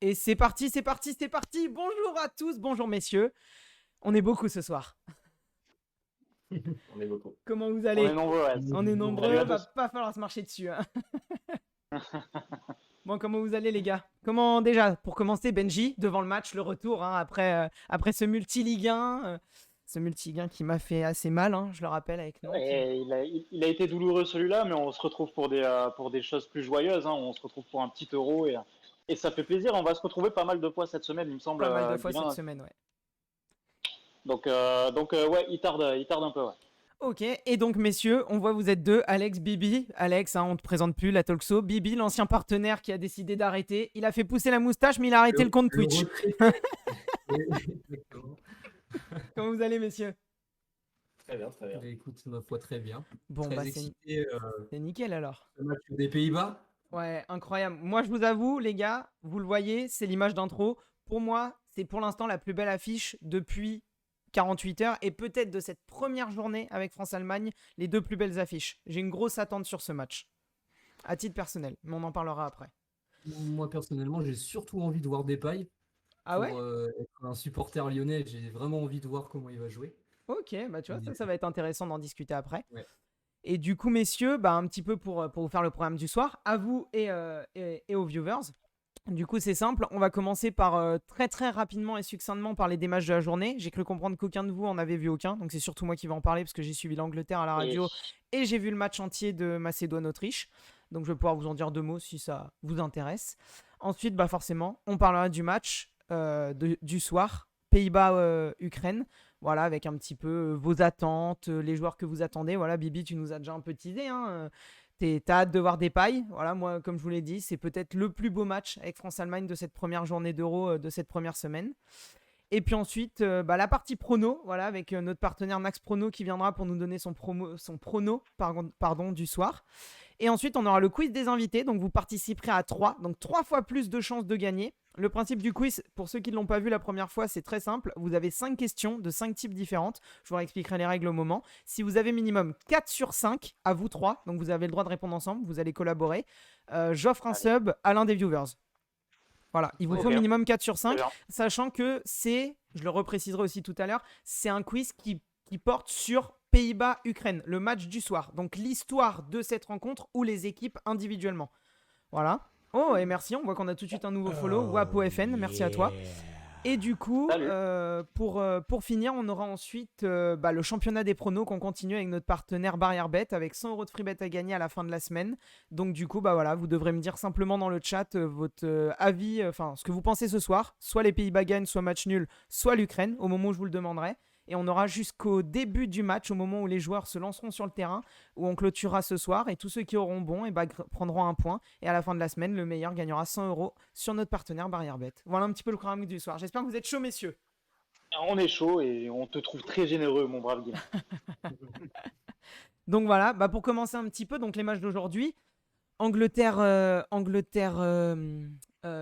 Et c'est parti, c'est parti, c'est parti. Bonjour à tous, bonjour messieurs. On est beaucoup ce soir. On est beaucoup. Comment vous On est allez? nombreux, ouais. On est Salut nombreux, à va tous. pas falloir se marcher dessus, hein. Bon, comment vous allez les gars? Comment déjà, pour commencer, Benji, devant le match, le retour, hein, après ce multi-Ligue 1, ce multi-Ligue 1 qui m'a fait assez mal, hein, je le rappelle, avec Nantes. Et il a été douloureux celui-là, mais on se retrouve pour des choses plus joyeuses, hein. On se retrouve pour un petit euro et ça fait plaisir. On va se retrouver pas mal de fois cette semaine, il me semble, Pas mal de fois cette bien. semaine, ouais. Ouais, il tarde un peu, ouais. Ok, et donc messieurs, on voit vous êtes deux, Alex, Bibi. Alex, hein, on te présente plus, la talkshow. Bibi, l'ancien partenaire qui a décidé d'arrêter. Il a fait pousser la moustache, mais il a arrêté le compte Le Twitch. retraité. Oui, exactement. Comment vous allez messieurs? Très bien, très bien. Écoute, ma foi, très bien. Bon, Très bah excité. c'est nickel alors. Le match des Pays-Bas. Ouais, incroyable. Moi, je vous avoue, les gars, vous le voyez, c'est l'image d'intro. Pour moi, c'est pour l'instant la plus belle affiche depuis 48 heures et peut-être de cette première journée avec France-Allemagne, les deux plus belles affiches. J'ai une grosse attente sur ce match, à titre personnel, mais on en parlera après. Moi, personnellement, j'ai surtout envie de voir Depay. Ah ouais? Pour être un supporter lyonnais, j'ai vraiment envie de voir comment il va jouer. Ok, bah tu vois, Et- ça va être intéressant d'en discuter après. ouais. Et du coup, messieurs, bah, un petit peu pour vous faire le programme du soir, à vous et aux viewers. Du coup, c'est simple. On va commencer par très très rapidement et succinctement parler des matchs de la journée. J'ai cru comprendre qu'aucun de vous en avait vu aucun. Donc c'est surtout moi qui vais en parler parce que j'ai suivi l'Angleterre à la Et radio et j'ai vu le match entier de Macédoine-Autriche. Donc je vais pouvoir vous en dire deux mots si ça vous intéresse. Ensuite, bah forcément, on parlera du match du soir, Pays-Bas-Ukraine. Voilà, avec un petit peu vos attentes, les joueurs que vous attendez. Voilà, Bibi, tu nous as déjà un peu teasé, hein. T'as hâte de voir des pailles. Voilà, moi, comme je vous l'ai dit, c'est peut-être le plus beau match avec France-Allemagne de cette première journée d'Euro, de cette première semaine. Et puis ensuite, la partie prono, voilà, avec notre partenaire Max Prono qui viendra pour nous donner son prono pardon, du soir. Et ensuite, on aura le quiz des invités. Donc, vous participerez à 3. Donc, 3 fois plus de chances de gagner. Le principe du quiz, pour ceux qui ne l'ont pas vu la première fois, c'est très simple. Vous avez 5 questions de 5 types différentes. Je vous expliquerai les règles au moment. Si vous avez minimum 4 sur 5, à vous 3, donc vous avez le droit de répondre ensemble, vous allez collaborer, j'offre un allez, sub à l'un des viewers. Voilà, il vous faut ok, minimum 4 sur très 5, bien. sachant que c'est, je le repréciserai aussi tout à l'heure, c'est un quiz qui porte sur Pays-Bas-Ukraine, le match du soir. Donc l'histoire de cette rencontre ou les équipes individuellement. Voilà. Oh, et merci, on voit qu'on a tout de suite un nouveau follow. WapoFN, merci à toi. Et du coup, Salut. pour finir, on aura ensuite le championnat des pronos qu'on continue avec notre partenaire BarrièreBet avec 100 € de free bet à gagner à la fin de la semaine. Donc du coup, bah voilà, vous devrez me dire simplement dans le chat votre avis, enfin ce que vous pensez ce soir. Soit les Pays-Bas gagnent, soit match nul, soit l'Ukraine, au moment où je vous le demanderai. Et on aura jusqu'au début du match, au moment où les joueurs se lanceront sur le terrain, où on clôturera ce soir. Et tous ceux qui auront bon prendront un point. Et à la fin de la semaine, le meilleur gagnera 100 € sur notre partenaire BarrièreBet. Voilà un petit peu le programme du soir. J'espère que vous êtes chauds, messieurs. On est chaud et on te trouve très généreux, mon brave Guillaume. Donc voilà, pour commencer un petit peu, donc les matchs d'aujourd'hui, Angleterre,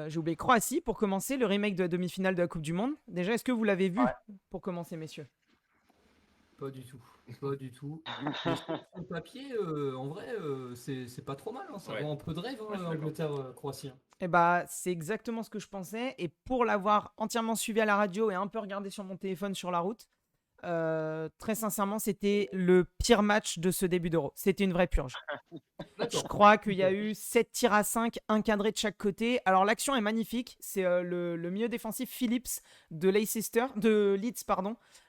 j'ai oublié Croatie pour commencer, le remake de la demi-finale de la Coupe du Monde. Déjà, est-ce que vous l'avez vu Ouais. pour commencer, messieurs? Pas du tout. Pas du tout. Mais sur le papier, en vrai, c'est pas trop mal. Hein. Ça vend un peu de rêve, hein, Angleterre-Croatie. Eh bah, c'est exactement ce que je pensais. Et pour l'avoir entièrement suivi à la radio et un peu regardé sur mon téléphone sur la route, très sincèrement, c'était le pire match de ce début d'Euro. C'était une vraie purge. Je crois qu'il y a eu 7 tirs à 5, un cadré de chaque côté. Alors l'action est magnifique. C'est le milieu défensif Phillips de Leeds,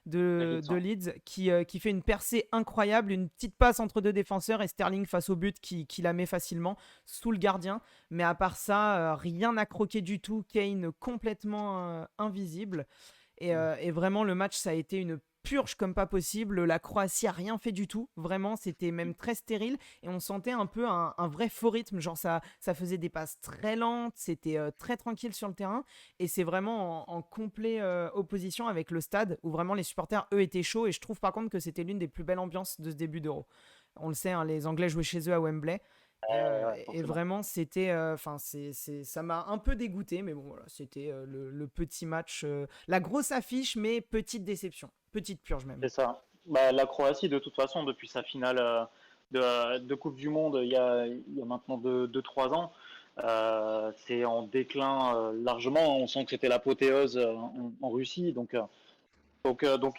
de Leeds qui fait une percée incroyable, une petite passe entre deux défenseurs et Sterling face au but qui la met facilement sous le gardien. Mais à part ça, rien n'a croqué du tout. Kane complètement invisible. Et vraiment, le match, ça a été une purge comme pas possible. La Croatie a rien fait du tout. Vraiment, c'était même très stérile. Et on sentait un peu un vrai faux rythme. Genre, ça faisait des passes très lentes. C'était très tranquille sur le terrain. Et c'est vraiment en complet opposition avec le stade où vraiment les supporters, eux, étaient chauds. Et je trouve par contre que c'était l'une des plus belles ambiances de ce début d'Euro. On le sait, hein, les Anglais jouaient chez eux à Wembley. Ouais, Et forcément. vraiment, c'était, ça m'a un peu dégoûté, mais bon, voilà, c'était le petit match, la grosse affiche, mais petite déception, petite purge même. C'est ça. La Croatie, de toute façon, depuis sa finale de Coupe du Monde il y a maintenant 2-3 ans, C'est en déclin largement. On sent que c'était l'apothéose en Russie. Donc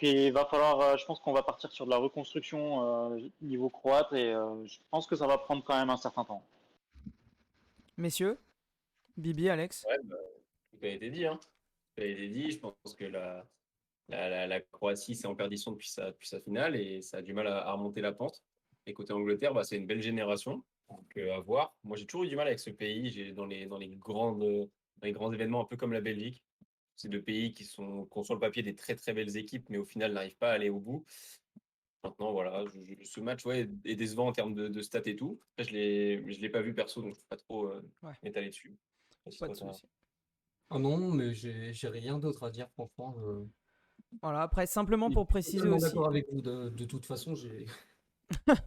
il va falloir, je pense qu'on va partir sur de la reconstruction niveau croate et je pense que ça va prendre quand même un certain temps. Messieurs, Bibi, Alex. Ouais, bah, tout a été dit, hein. Tout a été dit. Je pense que la Croatie s'est en perdition depuis sa finale et ça a du mal à remonter la pente. Et côté Angleterre, c'est une belle génération. Donc, à voir. Moi, j'ai toujours eu du mal avec ce pays. Dans les grands événements, un peu comme la Belgique. C'est deux pays qui ont sur le papier des très très belles équipes, mais au final n'arrivent pas à aller au bout. Maintenant, voilà, ce match est décevant en termes de stats et tout. Après, je l'ai pas vu perso, donc je ne peux pas trop m'étaler dessus. Pas de souci. Ah non, mais j'ai rien d'autre à dire, franchement. Voilà, après, simplement pour préciser totalement aussi. d'accord avec vous, de toute façon, j'ai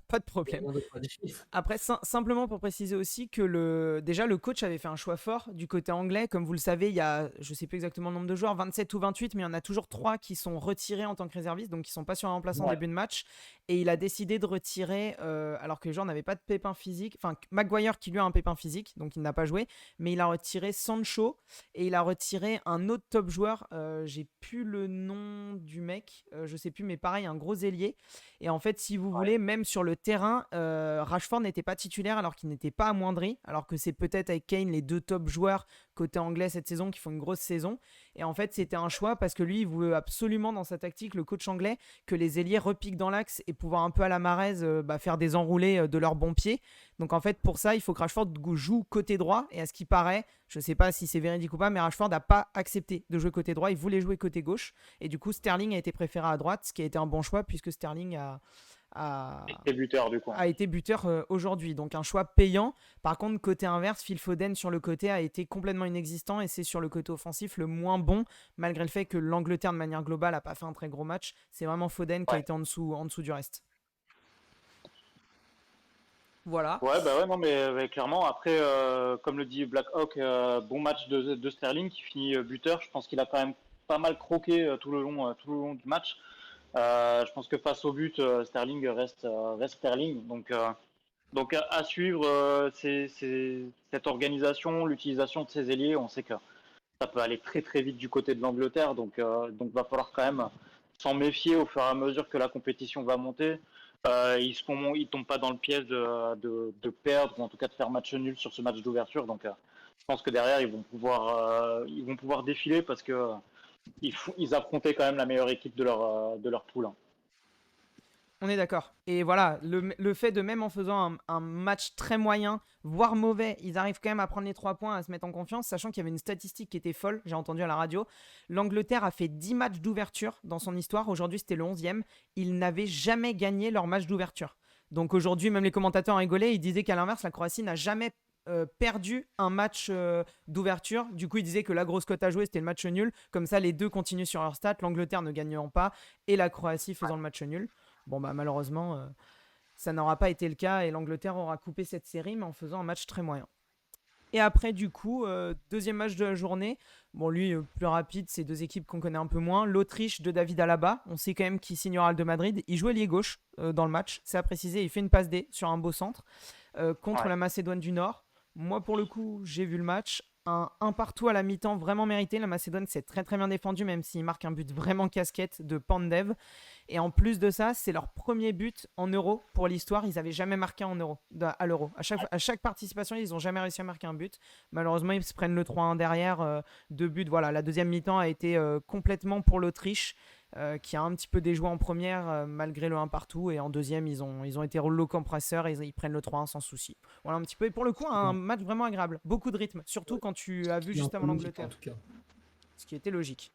Pas de problème. rien d'autre à dire. Après, simplement pour préciser aussi que déjà le coach avait fait un choix fort du côté anglais. Comme vous le savez, il y a, je sais plus exactement le nombre de joueurs, 27 ou 28, mais il y en a toujours 3 qui sont retirés en tant que réservistes, donc qui sont pas sur un remplaçant en début de match. Et il a décidé de retirer, alors que les joueurs n'avaient pas de pépin physique. Enfin, Maguire qui lui a un pépin physique, donc il n'a pas joué. Mais il a retiré Sancho et il a retiré un autre top joueur. J'ai plus le nom du mec, je sais plus, mais pareil, un gros ailier. Et en fait, si vous voulez, même sur le terrain, Rashford n'était pas titulaire alors qu'il n'était pas amoindri. Alors que c'est peut-être avec Kane les 2 top joueurs côté anglais cette saison qui font une grosse saison. Et en fait, c'était un choix parce que lui, il voulait absolument dans sa tactique, le coach anglais, que les ailiers repiquent dans l'axe et pouvoir un peu à la Mahrez faire des enroulés de leurs bons pieds. Donc en fait, pour ça, il faut que Rashford joue côté droit. Et à ce qui paraît, je ne sais pas si c'est véridique ou pas, mais Rashford n'a pas accepté de jouer côté droit. Il voulait jouer côté gauche. Et du coup, Sterling a été préféré à droite, ce qui a été un bon choix puisque Sterling a été buteur aujourd'hui. Donc un choix payant. Par contre, côté inverse, Phil Foden sur le côté a été complètement inexistant et c'est sur le côté offensif le moins bon, malgré le fait que l'Angleterre de manière globale n'a pas fait un très gros match. C'est vraiment Foden qui a été en dessous du reste. Voilà. Non, mais clairement, après, comme le dit Black Hawk, bon match de Sterling qui finit buteur. Je pense qu'il a quand même pas mal croqué tout le long du match. Je pense que face au but, Sterling reste Sterling. Donc à suivre, c'est cette organisation, l'utilisation de ces ailiers. On sait que ça peut aller très très vite du côté de l'Angleterre. Donc va falloir quand même s'en méfier au fur et à mesure que la compétition va monter. Ils tombent pas dans le piège de perdre ou en tout cas de faire match nul sur ce match d'ouverture. Donc je pense que derrière ils vont pouvoir défiler parce que ils affrontaient quand même la meilleure équipe de leur poule. On est d'accord. Et voilà, le fait de même en faisant un match très moyen, voire mauvais, ils arrivent quand même à prendre les 3 points, à se mettre en confiance, sachant qu'il y avait une statistique qui était folle, j'ai entendu à la radio. L'Angleterre a fait 10 matchs d'ouverture dans son histoire. Aujourd'hui, c'était le 11e. Ils n'avaient jamais gagné leur match d'ouverture. Donc aujourd'hui, même les commentateurs rigolaient. Ils disaient qu'à l'inverse, la Croatie n'a jamais perdu un match d'ouverture. Du coup, ils disaient que la grosse cote à jouer, c'était le match nul. Comme ça, les deux continuent sur leur stat, l'Angleterre ne gagnant pas et la Croatie faisant le match nul. Bon, malheureusement, ça n'aura pas été le cas et l'Angleterre aura coupé cette série, mais en faisant un match très moyen. Et après, du coup, deuxième match de la journée. Bon, lui, plus rapide, c'est 2 équipes qu'on connaît un peu moins. L'Autriche de David Alaba. On sait quand même qu'il signe au Real de Madrid. Il joue ailier gauche dans le match. C'est à préciser. Il fait une passe D sur un beau centre contre la Macédoine du Nord. Moi, pour le coup, j'ai vu le match. Un partout à la mi-temps vraiment mérité. La Macédoine s'est très très bien défendue, même s'il marque un but vraiment casquette de Pandev. Et en plus de ça, c'est leur premier but en Euro pour l'histoire. Ils n'avaient jamais marqué à l'Euro. À chaque participation, ils n'ont jamais réussi à marquer un but. Malheureusement, ils se prennent le 3-1 derrière. 2 buts. Voilà, la deuxième mi-temps a été complètement pour l'Autriche, qui a un petit peu déjoué en première malgré le 1 partout. Et en deuxième, ils ont été rouleaux compresseurs et ils prennent le 3-1 sans souci. Voilà un petit peu. Et pour le coup, un match vraiment agréable. Beaucoup de rythme, surtout quand tu as vu juste avant l'Angleterre. Ce qui était logique.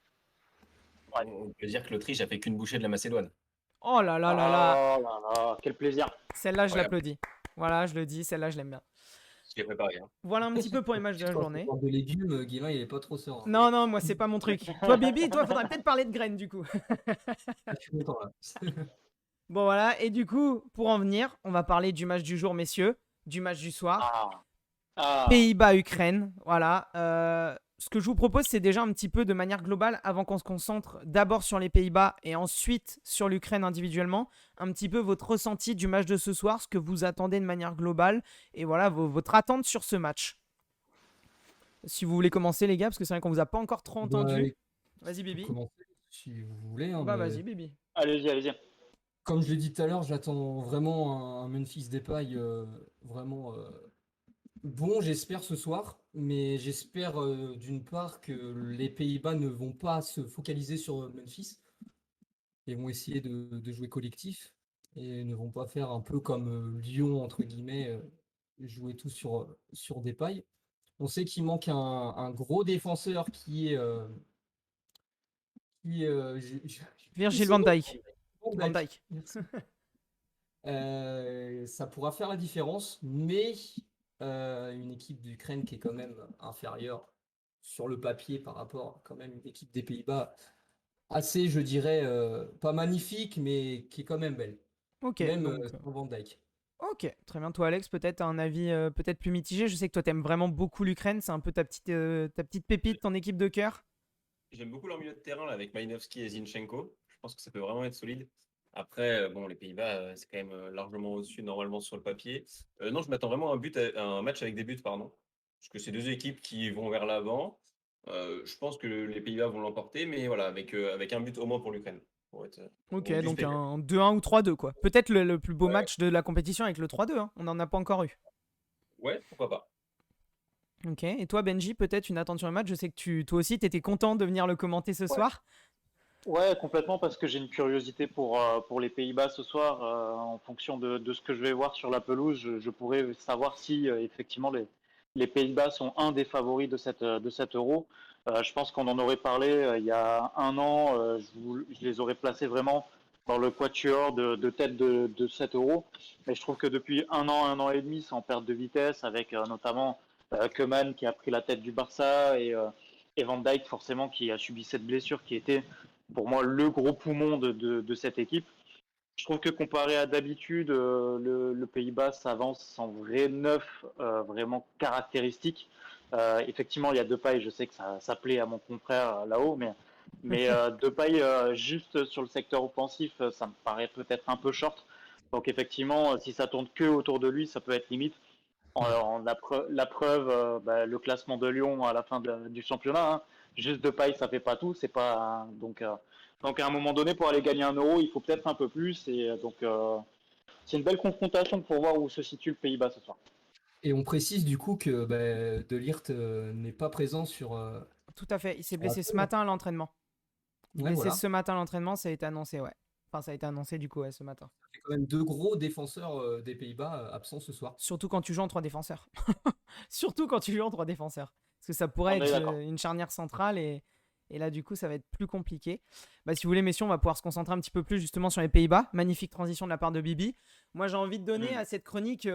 On peut dire que l'Autriche a fait qu'une bouchée de la Macédoine. Oh là là là là. Quel plaisir. Celle-là, je l'applaudis. Voilà, je le dis, celle-là, je l'aime bien. Je l'ai préparé. Hein. Voilà un petit peu pour les matchs de la journée. De légumes, Guilin, il est pas trop serein. Non, moi, c'est pas mon truc. Toi, Bibi, faudrait peut-être parler de graines, du coup. Je suis content, là. Bon, voilà. Et du coup, pour en venir, on va parler du match du jour, messieurs. Du match du soir. Pays-Bas-Ukraine. Voilà. Ce que je vous propose, c'est déjà un petit peu de manière globale, avant qu'on se concentre d'abord sur les Pays-Bas et ensuite sur l'Ukraine individuellement, un petit peu votre ressenti du match de ce soir, ce que vous attendez de manière globale et voilà votre attente sur ce match. Si vous voulez commencer, les gars, parce que c'est vrai qu'on vous a pas encore trop Bah, entendu. Vas-y, je peux Bibi. commencer si vous voulez, hein, Bah, mais vas-y, Bibi. Allez-y. comme je l'ai dit tout à l'heure, j'attends vraiment un Memphis Depay vraiment bon, j'espère ce soir, mais j'espère d'une part que les Pays-Bas ne vont pas se focaliser sur Memphis et vont essayer de jouer collectif et ne vont pas faire un peu comme Lyon, entre guillemets, jouer tout sur Depay. On sait qu'il manque un gros défenseur j'ai plus Virgil son van nom. Dijk. Van Van Dijk. Dijk. Merci. Ça pourra faire la différence, mais une équipe d'Ukraine qui est quand même inférieure sur le papier par rapport quand même à une équipe des Pays-Bas assez, je dirais, pas magnifique, mais qui est quand même belle, Ok, même donc. sans Van Dijk. Ok, très bien. Toi, Alex, peut-être un avis peut-être plus mitigé. Je sais que toi, t'aimes vraiment beaucoup l'Ukraine. C'est un peu ta petite pépite, ton équipe de cœur. J'aime beaucoup leur milieu de terrain là, avec Malinowski et Zinchenko. Je pense que ça peut vraiment être solide. Après, bon, les Pays-Bas, c'est quand même largement au-dessus normalement sur le papier. Non, je m'attends vraiment à un match avec des buts, pardon. Parce que c'est deux équipes qui vont vers l'avant. Je pense que les Pays-Bas vont l'emporter, mais voilà, avec un but au moins pour l'Ukraine. Ok, Du donc spectacle. un 2-1 ou 3-2, quoi. Peut-être le plus beau Ouais, match de la compétition avec le 3-2, hein. On n'en a pas encore eu. ouais, pourquoi pas. Ok, et toi, Benji, peut-être une attention au match. Je sais que toi aussi, t'étais content de venir le commenter ce Ouais. soir. Ouais, complètement, parce que j'ai une curiosité pour les Pays-Bas ce soir. En fonction de ce que je vais voir sur la pelouse, je pourrais savoir si effectivement les Pays-Bas sont un des favoris de cet Euro. Je pense qu'on en aurait parlé il y a un an. Je les aurais placés vraiment dans le quatuor de tête de cet Euro. Mais je trouve que depuis un an et demi, c'est en perte de vitesse, avec notamment Koeman qui a pris la tête du Barça et Van Dijk forcément qui a subi cette blessure qui était pour moi le gros poumon de cette équipe. Je trouve que comparé à d'habitude, le Pays-Bas s'avance sans vrai neuf vraiment caractéristique. Effectivement, il y a Depay, je sais que ça plaît à mon confrère là-haut, mais Depay, juste sur le secteur offensif, ça me paraît peut-être un peu short. Donc effectivement, si ça tourne que autour de lui, ça peut être limite. La preuve, le classement de Lyon à la fin du championnat, hein, juste de paille, ça fait pas tout. C'est pas donc à un moment donné, pour aller gagner un euro, il faut peut-être un peu plus. Et donc c'est une belle confrontation pour voir où se situe le Pays-Bas ce soir. Et on précise du coup que De Ligt n'est pas présent Tout à fait, il s'est sur la blessé ce feuille. matin à l'entraînement. Ouais, Blessé voilà. ce matin à l'entraînement, ça a été annoncé, ouais. Enfin, ça a été annoncé du coup, ouais, ce matin. Ça fait quand même deux gros défenseurs des Pays-Bas absents ce soir. Surtout quand tu joues en 3 défenseurs. Surtout quand tu joues en 3 défenseurs. Parce que ça pourrait On est être d'accord. une charnière centrale et là, du coup, ça va être plus compliqué. Bah, si vous voulez, messieurs, on va pouvoir se concentrer un petit peu plus justement sur les Pays-Bas. Magnifique transition de la part de Bibi. Moi, j'ai envie de donner à cette chronique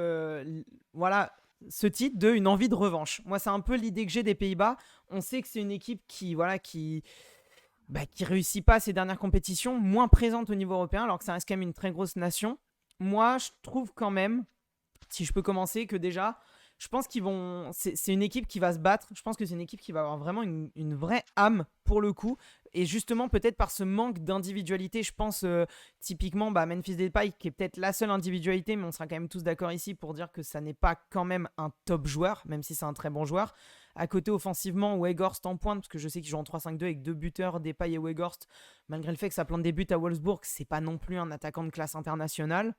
voilà, ce titre de une envie de revanche. Moi, c'est un peu l'idée que j'ai des Pays-Bas. On sait que c'est une équipe qui réussit pas à ses dernières compétitions, moins présente au niveau européen, alors que ça reste quand même une très grosse nation. Moi, je trouve quand même, si je peux commencer, que déjà, je pense qu'ils vont. C'est une équipe qui va se battre. Je pense que c'est une équipe qui va avoir vraiment une vraie âme pour le coup. Et justement, peut-être par ce manque d'individualité, je pense typiquement Memphis Depay, qui est peut-être la seule individualité, mais on sera quand même tous d'accord ici pour dire que ça n'est pas quand même un top joueur, même si c'est un très bon joueur. À côté, offensivement, Weghorst en pointe, parce que je sais qu'ils jouent en 3-5-2 avec deux buteurs, Depay et Weghorst. Malgré le fait que ça plante des buts à Wolfsburg, c'est pas non plus un attaquant de classe internationale.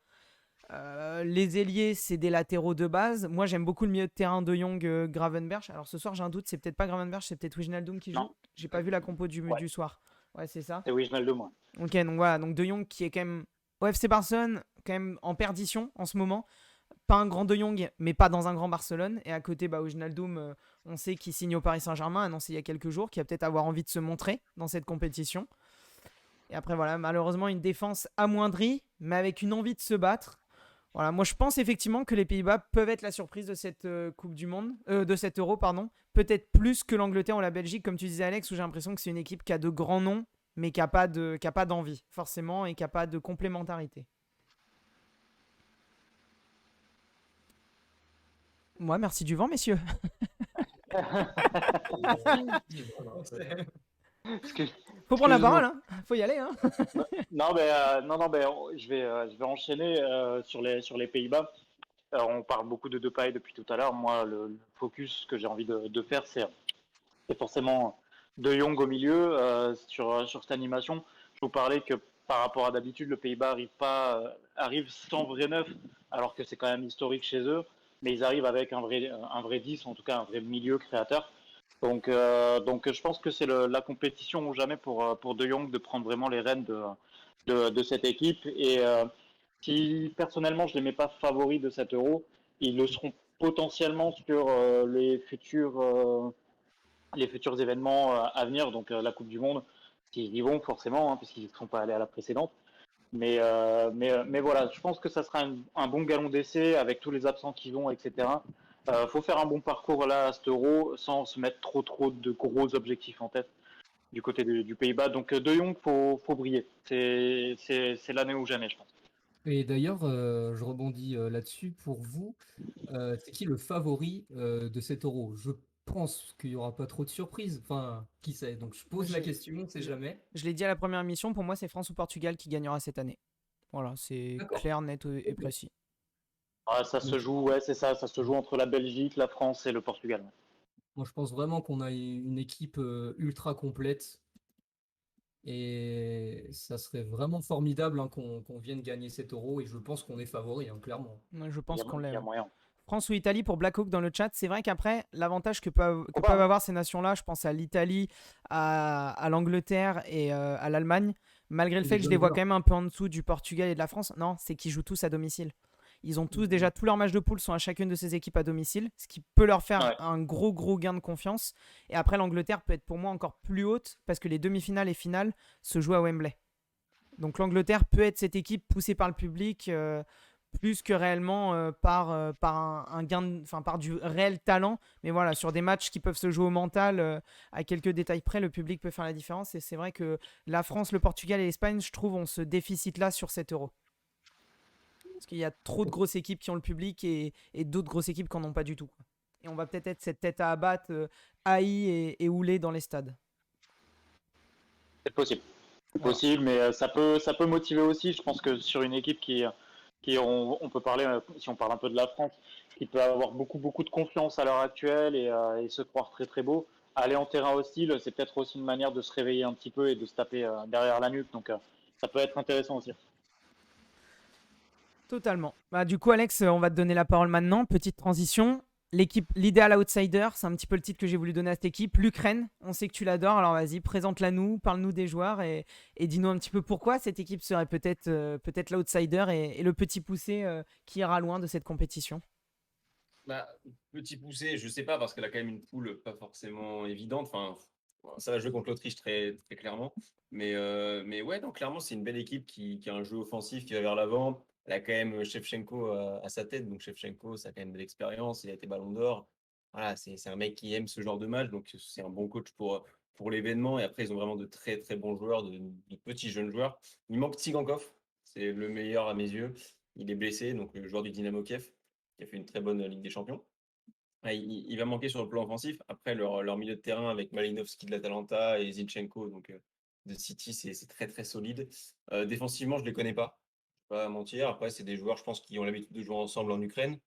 Les ailiers, c'est des latéraux de base. Moi, j'aime beaucoup le milieu de terrain de Jong, Gravenberch. Alors ce soir, j'ai un doute, c'est peut-être pas Gravenberch, c'est peut-être Wijnaldum qui joue. Non. J'ai pas vu la compo Ouais. du soir. Ouais, c'est ça. C'est Wijnaldum, moi. Ok, donc voilà, donc De Jong qui est quand même au FC Barcelone, quand même en perdition en ce moment. Pas un grand De Jong, mais pas dans un grand Barcelone. Et à côté, Wijnaldum, on sait qu'il signe au Paris Saint-Germain, annoncé il y a quelques jours, qui va peut-être avoir envie de se montrer dans cette compétition. Et après, voilà, malheureusement, une défense amoindrie, mais avec une envie de se battre. Voilà, moi je pense effectivement que les Pays-Bas peuvent être la surprise de cette Coupe du Monde, de cet Euro, pardon. Peut-être plus que l'Angleterre ou la Belgique, comme tu disais Alex, où j'ai l'impression que c'est une équipe qui a de grands noms, mais qui n'a pas d'envie, forcément, et qui n'a pas de complémentarité. Moi, merci du vent, messieurs. Faut prendre la parole, hein. Faut y aller, hein. Non, mais je vais enchaîner sur les Pays-Bas. On parle beaucoup de Depay depuis tout à l'heure. Moi, le focus que j'ai envie de faire, c'est forcément De Jong au milieu sur cette animation. Je vous parlais que par rapport à d'habitude, le Pays-Bas arrive sans vrai neuf, alors que c'est quand même historique chez eux. Mais ils arrivent avec un vrai 10, en tout cas un vrai milieu créateur. Donc je pense que c'est la compétition ou jamais pour De Jong de prendre vraiment les rênes de cette équipe. Et si personnellement je ne les mets pas favoris de cet Euro, ils le seront potentiellement sur les futurs événements à venir, donc la Coupe du Monde, s'ils y vont forcément, hein, puisqu'ils ne sont pas allés à la précédente. Mais voilà, je pense que ça sera un bon galon d'essai avec tous les absents qui vont, etc. Faut faire un bon parcours là à cet Euro sans se mettre trop de gros objectifs en tête du côté du Pays-Bas. Donc De Jong, faut briller. C'est l'année ou jamais, je pense. Et d'ailleurs, je rebondis là-dessus. Pour vous, c'est qui le favori de cet Euro? Je pense qu'il n'y aura pas trop de surprises. Enfin, qui sait? Donc je pose la question, on ne sait jamais. Je l'ai dit à la première émission, pour moi, c'est France ou Portugal qui gagnera cette année. Voilà, c'est D'accord. clair, net et précis. Ça se joue, ouais, c'est ça se joue entre la Belgique, la France et le Portugal. Moi, je pense vraiment qu'on a une équipe ultra complète. Et ça serait vraiment formidable hein, qu'on vienne gagner cet Euro. Et je pense qu'on est favori, hein, clairement. Ouais, je pense qu'on Il y l'est. a moyen. France ou Italie pour Blackhawk dans le chat. C'est vrai qu'après, l'avantage que peuvent avoir ces nations-là, je pense à l'Italie, à l'Angleterre et à l'Allemagne, malgré le fait que je les vois quand même un peu en dessous du Portugal et de la France, non, c'est qu'ils jouent tous à domicile. Ils ont tous déjà, tous leurs matchs de poule sont à chacune de ces équipes à domicile, ce qui peut leur faire un gros gain de confiance. Et après, l'Angleterre peut être pour moi encore plus haute parce que les demi-finales et finales se jouent à Wembley. Donc l'Angleterre peut être cette équipe poussée par le public plus que réellement par un gain, par du réel talent. Mais voilà, sur des matchs qui peuvent se jouer au mental, à quelques détails près, le public peut faire la différence. Et c'est vrai que la France, le Portugal et l'Espagne, je trouve, ont ce déficit-là sur cet Euro. Parce qu'il y a trop de grosses équipes qui ont le public et d'autres grosses équipes qui n'en ont pas du tout. Et on va peut-être être cette tête à abattre, haï et houlée dans les stades. C'est possible. C'est possible, mais ça peut motiver aussi. Je pense que sur une équipe qui on peut parler, si on parle un peu de la France, qui peut avoir beaucoup de confiance à l'heure actuelle et se croire très beau, aller en terrain hostile, c'est peut-être aussi une manière de se réveiller un petit peu et de se taper derrière la nuque. Donc ça peut être intéressant aussi. Totalement. Du coup, Alex, on va te donner la parole maintenant. Petite transition. L'équipe, l'idéal outsider, c'est un petit peu le titre que j'ai voulu donner à cette équipe. L'Ukraine, on sait que tu l'adores, alors vas-y, présente-la nous, parle-nous des joueurs et dis-nous un petit peu pourquoi cette équipe serait peut-être l'outsider et le petit poussé qui ira loin de cette compétition. Petit poussé, je sais pas, parce qu'elle a quand même une poule pas forcément évidente. Enfin, ça va jouer contre l'Autriche très clairement. Mais ouais, donc clairement, c'est une belle équipe qui a un jeu offensif qui va vers l'avant. Elle a quand même Shevchenko à sa tête. Donc Shevchenko, ça a quand même de l'expérience. Il a été ballon d'or. Voilà, c'est un mec qui aime ce genre de match. Donc c'est un bon coach pour l'événement. Et après, ils ont vraiment de très bons joueurs, de petits jeunes joueurs. Il manque Tsigankov. C'est le meilleur à mes yeux. Il est blessé, donc le joueur du Dynamo Kiev, qui a fait une très bonne Ligue des Champions. Il va manquer sur le plan offensif. Après, leur milieu de terrain avec Malinovski de l'Atalanta et Zinchenko donc, de City, c'est très solide. Défensivement, je ne les connais pas. Je ne vais pas mentir. Après, c'est des joueurs, je pense, qui ont l'habitude de jouer ensemble en Ukraine.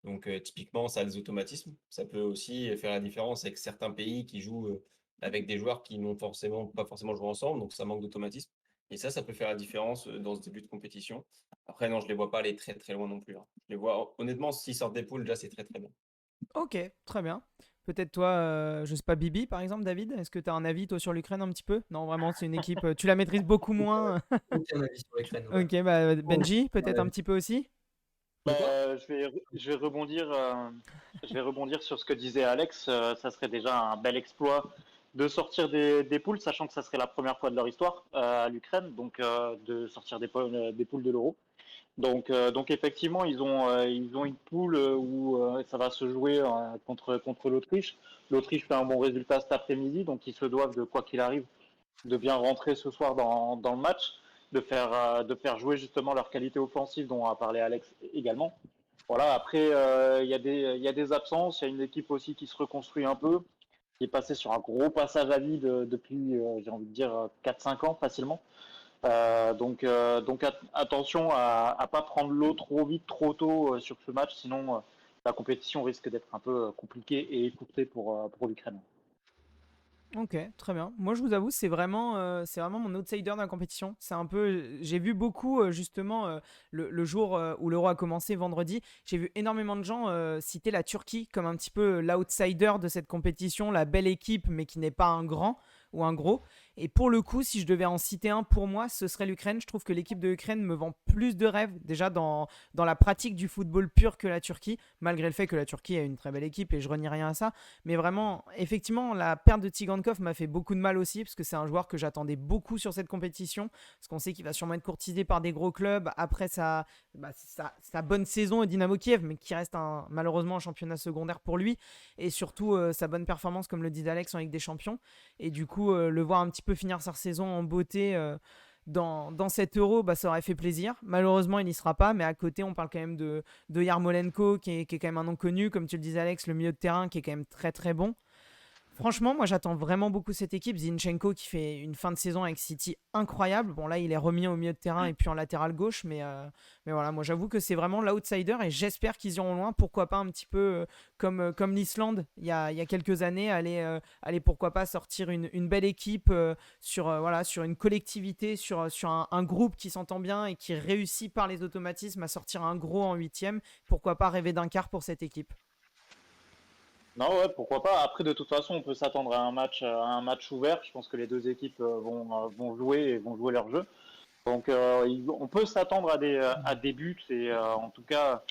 Donc, typiquement, ça a des automatismes. Ça peut aussi faire la différence avec certains pays qui jouent avec des joueurs qui n'ont pas forcément joué ensemble. Donc, ça manque d'automatisme. Et ça peut faire la différence dans ce début de compétition. Après, non, je ne les vois pas aller très loin non plus. Hein. Je les vois, honnêtement, s'ils sortent des poules, déjà, c'est très bien. Ok, très bien. Peut-être toi, je sais pas, Bibi par exemple, David, est-ce que tu as un avis toi sur l'Ukraine un petit peu? Non, vraiment, c'est une équipe, tu la maîtrises beaucoup moins. Aucun avis sur l'Ukraine. Ouais. Ok, Benji, peut-être un petit peu aussi? Je vais rebondir sur ce que disait Alex. Ça serait déjà un bel exploit de sortir des poules, sachant que ça serait la première fois de leur histoire à l'Ukraine, donc de sortir des poules de l'Euro. Donc effectivement, ils ont une poule où ça va se jouer contre l'Autriche. L'Autriche fait un bon résultat cet après-midi, donc ils se doivent de quoi qu'il arrive de bien rentrer ce soir dans le match, de faire jouer justement leur qualité offensive dont a parlé Alex également. Voilà. Après, il y a des absences, il y a une équipe aussi qui se reconstruit un peu, qui est passée sur un gros passage à vide depuis, j'ai envie de dire 4-5 ans facilement. Donc attention à ne pas prendre l'eau trop vite, trop tôt sur ce match, sinon la compétition risque d'être un peu compliquée et écourtée pour l'Ukraine. Ok, très bien. Moi, je vous avoue, c'est vraiment mon outsider dans la compétition. C'est un peu, j'ai vu beaucoup justement le jour où l'Euro a commencé vendredi. J'ai vu énormément de gens citer la Turquie comme un petit peu l'outsider de cette compétition, la belle équipe, mais qui n'est pas un grand ou un gros. Et pour le coup, si je devais en citer un pour moi, ce serait l'Ukraine. Je trouve que l'équipe de l'Ukraine me vend plus de rêves déjà dans la pratique du football pur que la Turquie, malgré le fait que la Turquie a une très belle équipe et je renie rien à ça. Mais vraiment, effectivement, la perte de Tsigankov m'a fait beaucoup de mal aussi, parce que c'est un joueur que j'attendais beaucoup sur cette compétition, parce qu'on sait qu'il va sûrement être courtisé par des gros clubs après sa bonne saison au Dynamo Kiev, mais qui reste malheureusement un championnat secondaire pour lui, et surtout sa bonne performance, comme le dit Alex, en Ligue des Champions. Et du coup, le voir un petit peu finir sa saison en beauté dans cet Euro, ça aurait fait plaisir. Malheureusement, il n'y sera pas, mais à côté, on parle quand même de Yarmolenko, qui est quand même un nom connu, comme tu le disais Alex, le milieu de terrain qui est quand même très très bon. Franchement, moi j'attends vraiment beaucoup cette équipe. Zinchenko qui fait une fin de saison avec City incroyable. Bon là il est remis au milieu de terrain et puis en latéral gauche, mais voilà, moi j'avoue que c'est vraiment l'outsider et j'espère qu'ils iront loin. Pourquoi pas un petit peu comme l'Islande il y a quelques années, aller pourquoi pas sortir une belle équipe sur une collectivité, sur un groupe qui s'entend bien et qui réussit par les automatismes à sortir un gros en huitième. Pourquoi pas rêver d'un quart pour cette équipe. Non, ouais, pourquoi pas. Après, de toute façon, on peut s'attendre à un match ouvert. Je pense que les deux équipes vont jouer et vont jouer leur jeu. Donc, on peut s'attendre à des buts et en tout cas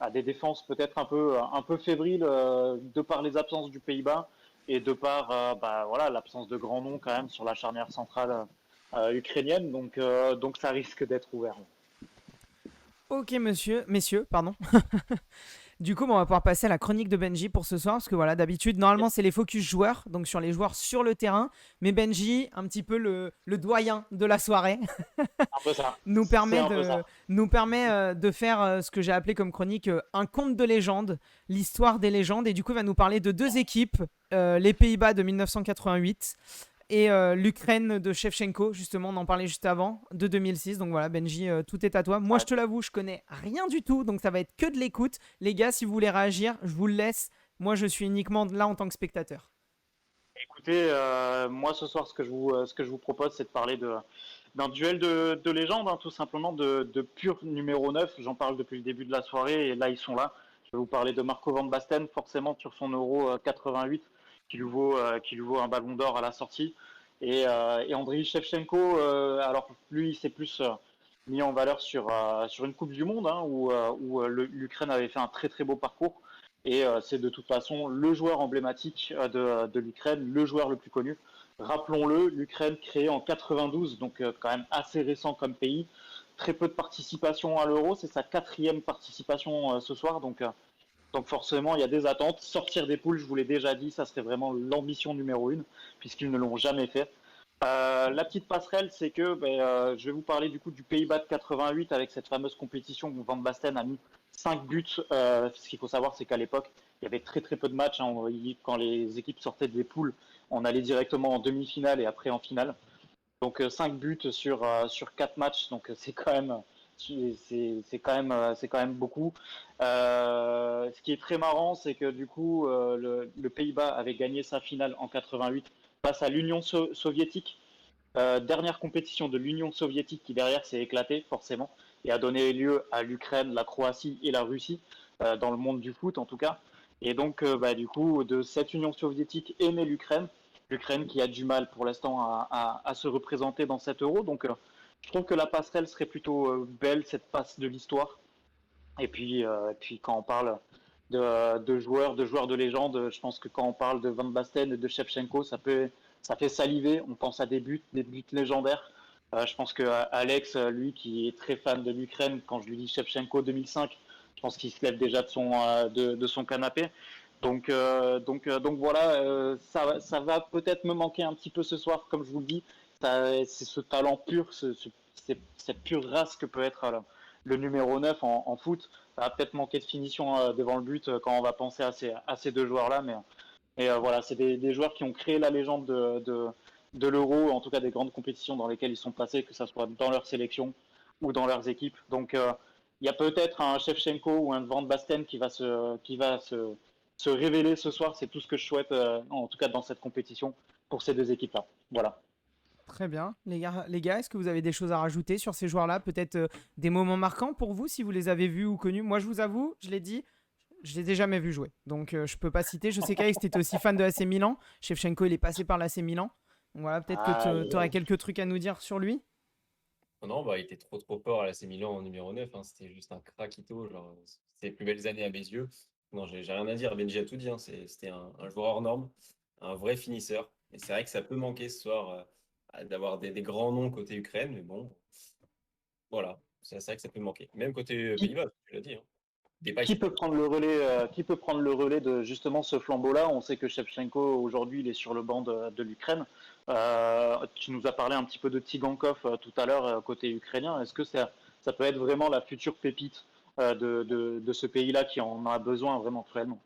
à des défenses peut-être un peu fébriles de par les absences du Pays-Bas et de par voilà, l'absence de grands noms quand même sur la charnière centrale ukrainienne. Donc, ça risque d'être ouvert. Ok, messieurs, pardon. Du coup, on va pouvoir passer à la chronique de Benji pour ce soir, parce que voilà, d'habitude, normalement, c'est les focus joueurs, donc sur les joueurs sur le terrain. Mais Benji, un petit peu le doyen de la soirée, Un peu ça. nous C'est permet un peu ça. de faire ce que j'ai appelé comme chronique un conte de légende, l'histoire des légendes. Et du coup, il va nous parler de deux équipes, les Pays-Bas de 1988 et l'Ukraine de Shevchenko, justement, on en parlait juste avant, de 2006. Donc voilà, Benji, tout est à toi. Moi, je te l'avoue, je connais rien du tout, donc ça va être que de l'écoute. Les gars, si vous voulez réagir, je vous le laisse. Moi, je suis uniquement là en tant que spectateur. Écoutez, moi ce soir, ce que je vous propose, c'est de parler d'un duel de légende, hein, tout simplement de pur numéro 9. J'en parle depuis le début de la soirée et là, ils sont là. Je vais vous parler de Marco Van Basten, forcément sur son Euro 88, qui lui vaut un ballon d'or à la sortie. Et Andriy Shevchenko, alors lui, il s'est plus mis en valeur sur une Coupe du Monde, hein, où l'Ukraine avait fait un très très beau parcours. Et c'est de toute façon le joueur emblématique de l'Ukraine, le joueur le plus connu. Rappelons-le, l'Ukraine créée en 92, donc quand même assez récent comme pays. Très peu de participation à l'Euro, c'est sa 4e participation ce soir, donc forcément il y a des attentes. Sortir des poules, je vous l'ai déjà dit, ça serait vraiment l'ambition numéro 1, puisqu'ils ne l'ont jamais fait. La petite passerelle, c'est que je vais vous parler du coup du Pays-Bas de 88 avec cette fameuse compétition où Van Basten a mis 5 buts. Ce qu'il faut savoir, c'est qu'à l'époque, il y avait très très peu de matchs. Hein. Quand les équipes sortaient des poules, on allait directement en demi-finale et après en finale. Donc 5 buts sur 4 matchs, donc c'est quand même beaucoup. Ce qui est très marrant, c'est que du coup, le Pays-Bas avait gagné sa finale en 88 face à l'Union soviétique. Dernière compétition de l'Union soviétique qui derrière s'est éclatée forcément et a donné lieu à l'Ukraine, la Croatie et la Russie dans le monde du foot en tout cas. Et donc du coup de cette Union soviétique est née l'Ukraine qui a du mal pour l'instant à se représenter dans cet Euro. Donc je trouve que la passerelle serait plutôt belle, cette passe de l'histoire. Et puis quand on parle de joueurs de légende, je pense que quand on parle de Van Basten et de Shevchenko, ça fait saliver. On pense à des buts légendaires. Je pense que Alex, lui qui est très fan de l'Ukraine, quand je lui dis Shevchenko 2005, je pense qu'il se lève déjà de son canapé. Donc voilà, ça va peut-être me manquer un petit peu ce soir, comme je vous le dis. C'est ce talent pur, cette pure race que peut être le numéro 9 en foot. Ça va peut-être manquer de finition devant le but quand on va penser à ces deux joueurs-là. Mais voilà, c'est des joueurs qui ont créé la légende de l'Euro, en tout cas des grandes compétitions dans lesquelles ils sont passés, que ce soit dans leur sélection ou dans leurs équipes. Donc il y a peut-être un Shevchenko ou un Van Basten qui va se révéler ce soir. C'est tout ce que je souhaite, en tout cas dans cette compétition, pour ces deux équipes-là. Voilà. Très bien. Les gars, est-ce que vous avez des choses à rajouter sur ces joueurs-là? Peut-être des moments marquants pour vous, si vous les avez vus ou connus. Moi, je vous avoue, je l'ai dit, je les ai jamais vus jouer. Donc, je peux pas citer. Je sais qu'Alex, tu étais aussi fan de l'AC Milan. Shevchenko, il est passé par l'AC Milan. Donc voilà, peut-être que tu aurais quelques trucs à nous dire sur lui. Non, bah, il était trop fort à l'AC Milan en numéro 9, hein. C'était juste un craquito. Genre, c'était les plus belles années à mes yeux. Non, j'ai rien à dire. Benji a tout dit, hein. C'était un joueur hors norme, un vrai finisseur. Et c'est vrai que ça peut manquer ce soir d'avoir des grands noms côté Ukraine. Mais bon, voilà. C'est vrai que ça peut manquer. Même côté Qui, Pays-Bas, tu l'as dit, hein. Depay, qui c'est pas peut prendre le relais, qui peut prendre le relais de justement ce flambeau-là? On sait que Shevchenko aujourd'hui il est sur le banc de l'Ukraine. Tu nous as parlé un petit peu de Tigankov tout à l'heure côté ukrainien. Est-ce que ça peut être vraiment la future pépite de ce pays-là qui en a besoin vraiment cruellement?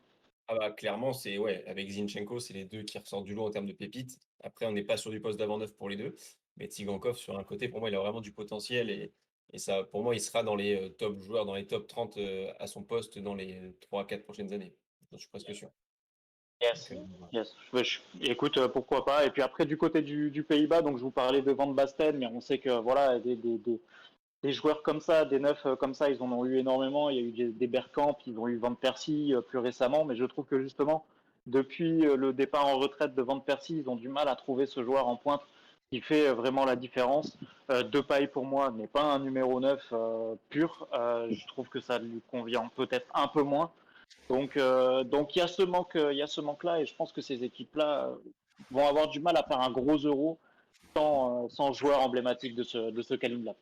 Ah bah, clairement, c'est ouais, avec Zinchenko, c'est les deux qui ressortent du lot en termes de pépites. Après, on n'est pas sur du poste d'avant-neuf pour les deux. Mais Tsigankov, sur un côté, pour moi, il a vraiment du potentiel. Et ça, pour moi, il sera dans les top joueurs, dans les top 30 à son poste dans les 3 4 prochaines années. Je suis presque sûr. Yes. Donc, voilà. Yes. Écoute, pourquoi pas. Et puis après, du côté du Pays-Bas, donc je vous parlais de Van Basten, mais on sait que voilà, des joueurs comme ça, des neufs comme ça, ils en ont eu énormément. Il y a eu des Bergkamp, ils ont eu Van Persie plus récemment, mais je trouve que justement, depuis le départ en retraite de Van Persie, ils ont du mal à trouver ce joueur en pointe qui fait vraiment la différence. Depay, pour moi, n'est pas un numéro 9 pur. Je trouve que ça lui convient peut-être un peu moins. Donc il y a ce manque-là, et je pense que ces équipes-là vont avoir du mal à faire un gros euro sans joueur emblématique de ce calibre-là.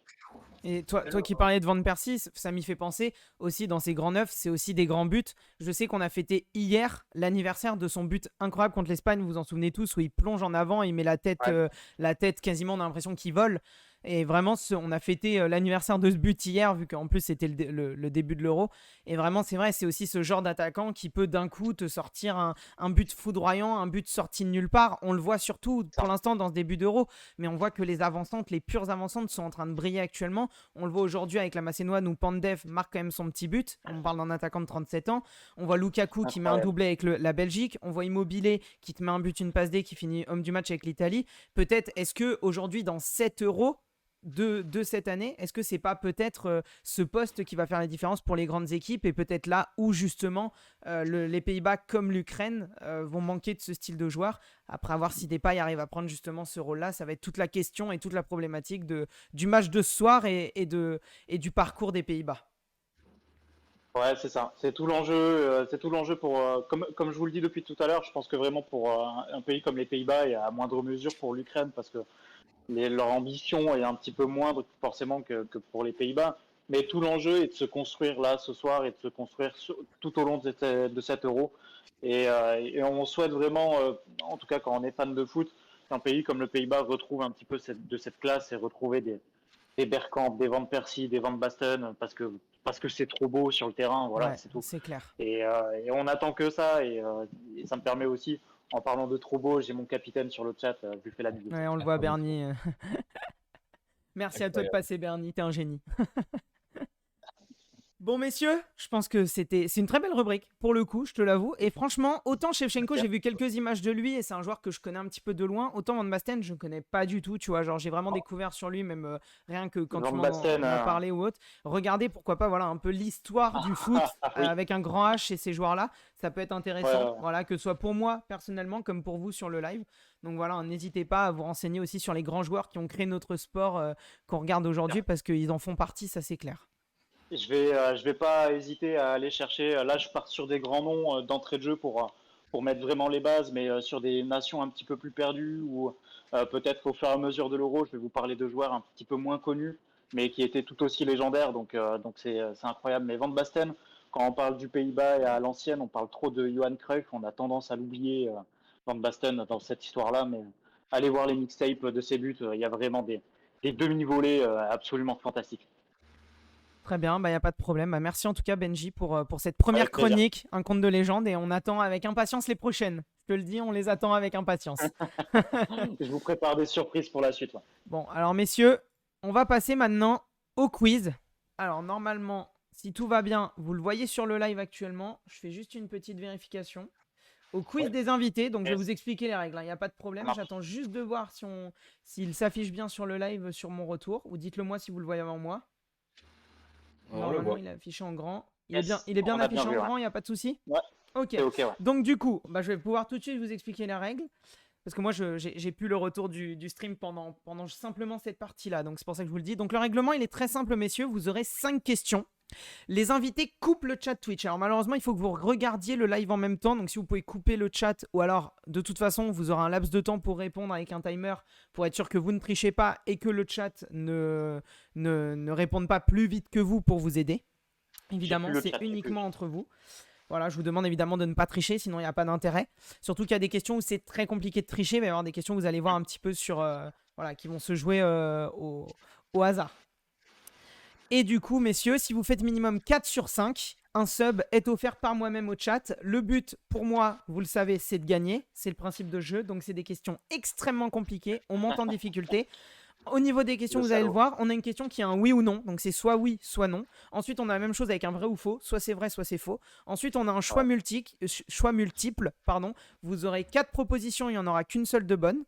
Et toi qui parlais de Van Persie, ça m'y fait penser aussi dans ses grands neufs, c'est aussi des grands buts. Je sais qu'on a fêté hier l'anniversaire de son but incroyable contre l'Espagne, vous vous en souvenez tous, où il plonge en avant, il met la tête quasiment, on a l'impression qu'il vole. Et vraiment, on a fêté l'anniversaire de ce but hier, vu qu'en plus c'était le début de l'Euro. Et vraiment, c'est vrai, c'est aussi ce genre d'attaquant qui peut d'un coup te sortir un but foudroyant, un but sorti de nulle part. On le voit surtout pour l'instant dans ce début d'Euro, mais on voit que les avancantes, les pures avancantes sont en train de briller actuellement. On le voit aujourd'hui avec la Macédoine où Pandev marque quand même son petit but. On parle d'un attaquant de 37 ans. On voit Lukaku qui met un doublé avec la Belgique. On voit Immobilier qui te met un but, une passe D, qui finit homme du match avec l'Italie. Peut-être, est-ce que aujourd'hui dans 7 euros de cette année, est-ce que c'est pas peut-être ce poste qui va faire la différence pour les grandes équipes, et peut-être là où justement les Pays-Bas comme l'Ukraine vont manquer de ce style de joueur? Après, à voir si Depay arrive à prendre justement ce rôle-là, ça va être toute la question et toute la problématique du match de ce soir et du parcours des Pays-Bas. Ouais, c'est ça. C'est tout l'enjeu pour, comme je vous le dis depuis tout à l'heure, je pense que vraiment pour un pays comme les Pays-Bas et à moindre mesure pour l'Ukraine, parce que leur ambition est un petit peu moindre forcément que pour les Pays-Bas. Mais tout l'enjeu est de se construire là ce soir et de se construire tout au long de cet euro. Et on souhaite vraiment, en tout cas quand on est fan de foot, qu'un pays comme le Pays-Bas retrouve un petit peu de cette classe et retrouver des Bergkamp, des Van Persie, des Van Basten, parce que c'est trop beau sur le terrain, voilà, Ouais, c'est tout. c'est clair. Et on attend que ça, et ça me permet aussi, en parlant de trop beau, j'ai mon capitaine sur le chat, je lui fais la bise. Ouais, on le voit, Bernie. Merci à toi de Incroyable. passer, Bernie, t'es un génie. Bon, messieurs, je pense que c'est une très belle rubrique, pour le coup, je te l'avoue. Et franchement, autant Shevchenko, j'ai vu quelques images de lui et c'est un joueur que je connais un petit peu de loin. Autant Van Basten, je ne connais pas du tout, tu vois. Genre, j'ai vraiment découvert sur lui, même rien que quand Van tu m'en Basten, as parlé ou autre. Regardez, pourquoi pas, voilà, un peu l'histoire du foot oui. avec un grand H et ces joueurs-là. Ça peut être intéressant, Ouais. voilà, que ce soit pour moi personnellement comme pour vous sur le live. Donc voilà, n'hésitez pas à vous renseigner aussi sur les grands joueurs qui ont créé notre sport qu'on regarde aujourd'hui, parce qu'ils en font partie, ça c'est clair. Je vais pas hésiter à aller chercher. Là, je pars sur des grands noms d'entrée de jeu pour mettre vraiment les bases, mais sur des nations un petit peu plus perdues ou peut-être au fur et à mesure de l'Euro, je vais vous parler de joueurs un petit peu moins connus, mais qui étaient tout aussi légendaires. Donc c'est incroyable. Mais Van Basten, quand on parle du Pays-Bas et à l'ancienne, on parle trop de Johan Cruyff. On a tendance à l'oublier, Van Basten, dans cette histoire-là. Mais allez voir les mixtapes de ses buts. Il y a vraiment des demi-volées absolument fantastiques. Très bien, bah, y a pas de problème. Bah, merci en tout cas Benji pour cette première Avec plaisir. chronique, un conte de légende, et on attend avec impatience les prochaines. Je te le dis, on les attend avec impatience. Je vous prépare des surprises pour la suite. Ouais. Bon, alors messieurs, on va passer maintenant au quiz. Alors normalement, si tout va bien, vous le voyez sur le live actuellement. Je fais juste une petite vérification. Au quiz des invités, donc je vais Yes. vous expliquer les règles, il n'y a pas de problème. Ça marche. J'attends juste de voir s'il s'affiche bien sur le live sur mon retour. Ou dites-le moi si vous le voyez avant moi. On le Normalement, voit. il est affiché en grand. Yes, Il est bien on a affiché bien en vu, ouais. grand, il n'y a pas de souci? Ouais. Ok. C'est ok, ouais. Donc du coup, je vais pouvoir tout de suite vous expliquer les règles. Parce que moi, j'ai plus le retour du stream pendant simplement cette partie-là. Donc c'est pour ça que je vous le dis. Donc le règlement, il est très simple, messieurs. Vous aurez 5 questions. Les invités coupent le chat Twitch. Alors malheureusement, il faut que vous regardiez le live en même temps. Donc si vous pouvez couper le chat, ou alors de toute façon, vous aurez un laps de temps pour répondre avec un timer pour être sûr que vous ne trichez pas et que le chat ne réponde pas plus vite que vous pour vous aider. Évidemment, plus le c'est chat, j'ai plus. uniquement entre vous. Voilà, je vous demande évidemment de ne pas tricher, sinon il n'y a pas d'intérêt. Surtout qu'il y a des questions où c'est très compliqué de tricher. Il va y avoir des questions où vous allez voir un petit peu sur, voilà, qui vont se jouer au hasard. Et du coup, messieurs, si vous faites minimum 4 sur 5, un sub est offert par moi-même au chat. Le but, pour moi, vous le savez, c'est de gagner. C'est le principe de jeu. Donc, c'est des questions extrêmement compliquées. On monte en difficulté. Au niveau des questions, Le vous allez le salaud. voir, on a une question qui est un oui ou non. Donc, c'est soit oui, soit non. Ensuite, on a la même chose avec un vrai ou faux. Soit c'est vrai, soit c'est faux. Ensuite, on a un choix, multiple. Pardon. Vous aurez 4 propositions, il n'y en aura qu'une seule de bonne.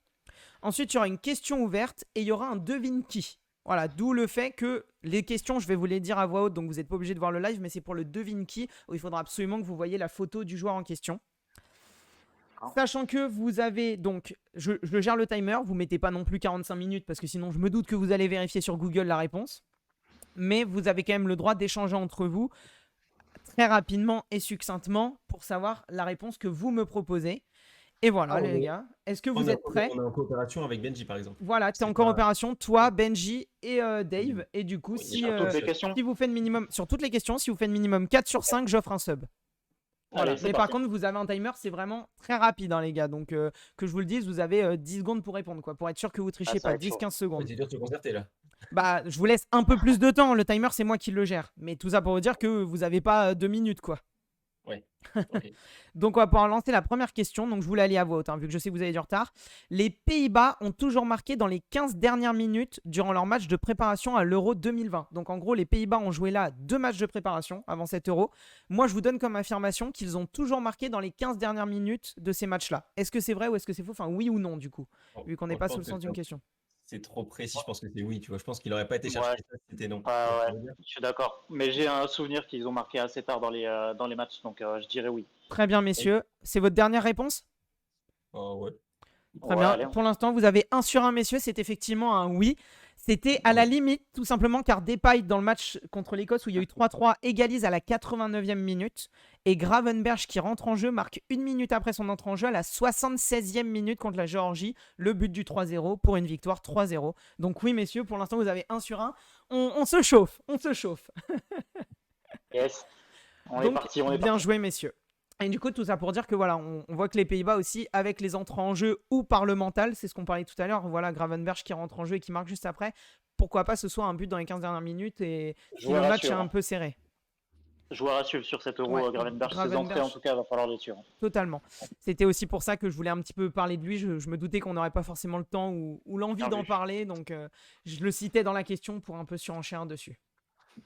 Ensuite, il y aura une question ouverte et il y aura un devine qui. Voilà, d'où le fait que les questions, je vais vous les dire à voix haute, donc vous n'êtes pas obligé de voir le live, mais c'est pour le devine qui, où il faudra absolument que vous voyez la photo du joueur en question. Sachant que vous avez donc, je gère le timer, vous mettez pas non plus 45 minutes parce que sinon je me doute que vous allez vérifier sur Google la réponse. Mais vous avez quand même le droit d'échanger entre vous très rapidement et succinctement pour savoir la réponse que vous me proposez. Et voilà, les gars, est-ce que vous êtes prêts? On est en coopération avec Benji, par exemple. Voilà, tu es en C'est coopération, toi, Benji et Dave. Et du coup, Oui, si, Sur toutes les questions. si vous faites minimum, sur toutes les questions, si vous faites minimum 4 sur 5, j'offre un sub. Voilà. Allez, c'est Mais par parti. contre, vous avez un timer, c'est vraiment très rapide, hein, les gars. Donc, que je vous le dise, vous avez 10 secondes pour répondre, quoi, pour être sûr que vous trichez ça va pas. être chaud. 10-15 secondes. C'est dur de se concerter là. Bah, je vous laisse un peu plus de temps. Le timer, c'est moi qui le gère. Mais tout ça pour vous dire que vous n'avez pas 2 minutes, quoi. Ouais. Ok. Donc, on va pouvoir lancer la première question. Donc, je vous la lis à voix haute, hein, vu que je sais que vous avez du retard. Les Pays-Bas ont toujours marqué dans les 15 dernières minutes durant leur match de préparation à l'Euro 2020. Donc, en gros, les Pays-Bas ont joué là 2 matchs de préparation avant cet Euro. Moi, je vous donne comme affirmation qu'ils ont toujours marqué dans les 15 dernières minutes de ces matchs-là. Est-ce que c'est vrai ou est-ce que c'est faux? Enfin, oui ou non, du coup, vu qu'on n'est Bon, pas je sous pense le sens que d'une question. c'est trop précis, je pense que c'est oui, tu vois. Je pense qu'il aurait pas été cherché Ouais. ça si c'était non. Ouais, je suis d'accord. Mais j'ai un souvenir qu'ils ont marqué assez tard dans les matchs, donc je dirais oui. Très bien, messieurs. C'est votre dernière réponse? Oh, ouais. Très Ouais, bien. allez, Pour l'instant, vous avez 1 sur 1, messieurs. C'est effectivement un oui. C'était à la limite, tout simplement, car Depay, dans le match contre l'Écosse, où il y a eu 3-3, égalise à la 89e minute. Et Gravenberch, qui rentre en jeu, marque 1 minute après son entrée en jeu, à la 76e minute contre la Géorgie. Le but du 3-0 pour une victoire 3-0. Donc oui, messieurs, pour l'instant, vous avez 1 sur 1. On se chauffe, on se chauffe. Yes. On est Donc, parti, on est bien parti. joué, messieurs. Et du coup, tout ça pour dire que voilà, on voit que les Pays-Bas aussi, avec les entrées en jeu ou par le mental, c'est ce qu'on parlait tout à l'heure, voilà, Gravenberch qui rentre en jeu et qui marque juste après, pourquoi pas ce soit un but dans les 15 dernières minutes et si le Joueur à match est suivre. un peu serré. Joueur à suivre sur cet Euro, Ouais, Gravenberch. Ses Gravenberch. entrées, en tout cas, il va falloir les suivre. Totalement. C'était aussi pour ça que je voulais un petit peu parler de lui. Je me doutais qu'on n'aurait pas forcément le temps ou l'envie Bien d'en vu. parler, donc je le citais dans la question pour un peu surenchérir dessus.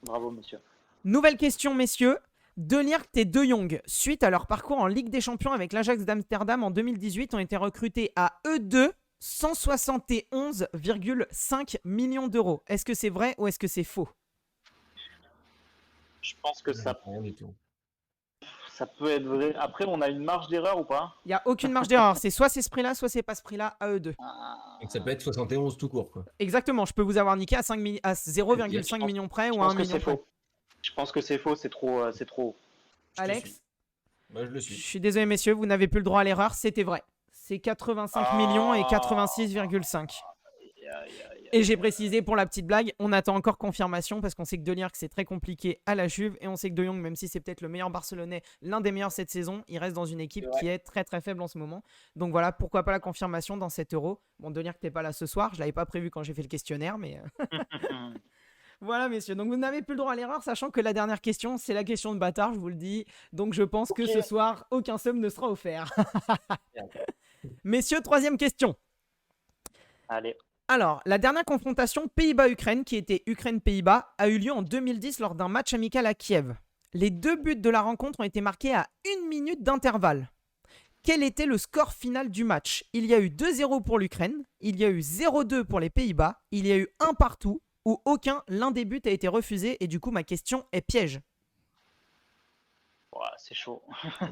Bravo, monsieur. Nouvelle question, messieurs. De Ligt et De Jong, suite à leur parcours en Ligue des Champions avec l'Ajax d'Amsterdam en 2018, ont été recrutés à eux deux 171,5 millions d'euros. Est-ce que c'est vrai ou est-ce que c'est faux? Je pense que ça Rien du tout. peut être vrai. Après, on a une marge d'erreur ou pas? Il n'y a aucune marge d'erreur. C'est soit c'est ce prix-là, soit c'est pas ce prix-là à eux deux. Donc ça peut être 71 tout court, quoi. Exactement, je peux vous avoir niqué à 0,5 millions près Je ou à 1 pense que million c'est près. faux. Je pense que c'est faux, c'est trop. Je te Alex, suis. Moi, je le je suis. suis désolé messieurs, vous n'avez plus le droit à l'erreur, c'était vrai. C'est 85 millions et 86,5. Et j'ai précisé pour la petite blague, on attend encore confirmation parce qu'on sait que De Ligt c'est très compliqué à la Juve et on sait que De Jong, même si c'est peut-être le meilleur Barcelonais, l'un des meilleurs cette saison, il reste dans une équipe qui est très très faible en ce moment. Donc voilà, pourquoi pas la confirmation dans cet Euro. Bon, De Ligt t'es pas là ce soir, je l'avais pas prévu quand j'ai fait le questionnaire, mais Voilà, messieurs. Donc, vous n'avez plus le droit à l'erreur, sachant que la dernière question, c'est la question de bâtard, je vous le dis. Donc, je pense que Ok. ce soir, aucun sum ne sera offert. Messieurs, troisième question. Allez. Alors, la dernière confrontation Pays-Bas-Ukraine, qui était Ukraine-Pays-Bas, a eu lieu en 2010 lors d'un match amical à Kiev. Les 2 buts de la rencontre ont été marqués à 1 minute d'intervalle. Quel était le score final du match? Il y a eu 2-0 pour l'Ukraine, il y a eu 0-2 pour les Pays-Bas, il y a eu un partout, ou l'un des buts a été refusé, et du coup ma question est piège. Ouais, c'est chaud.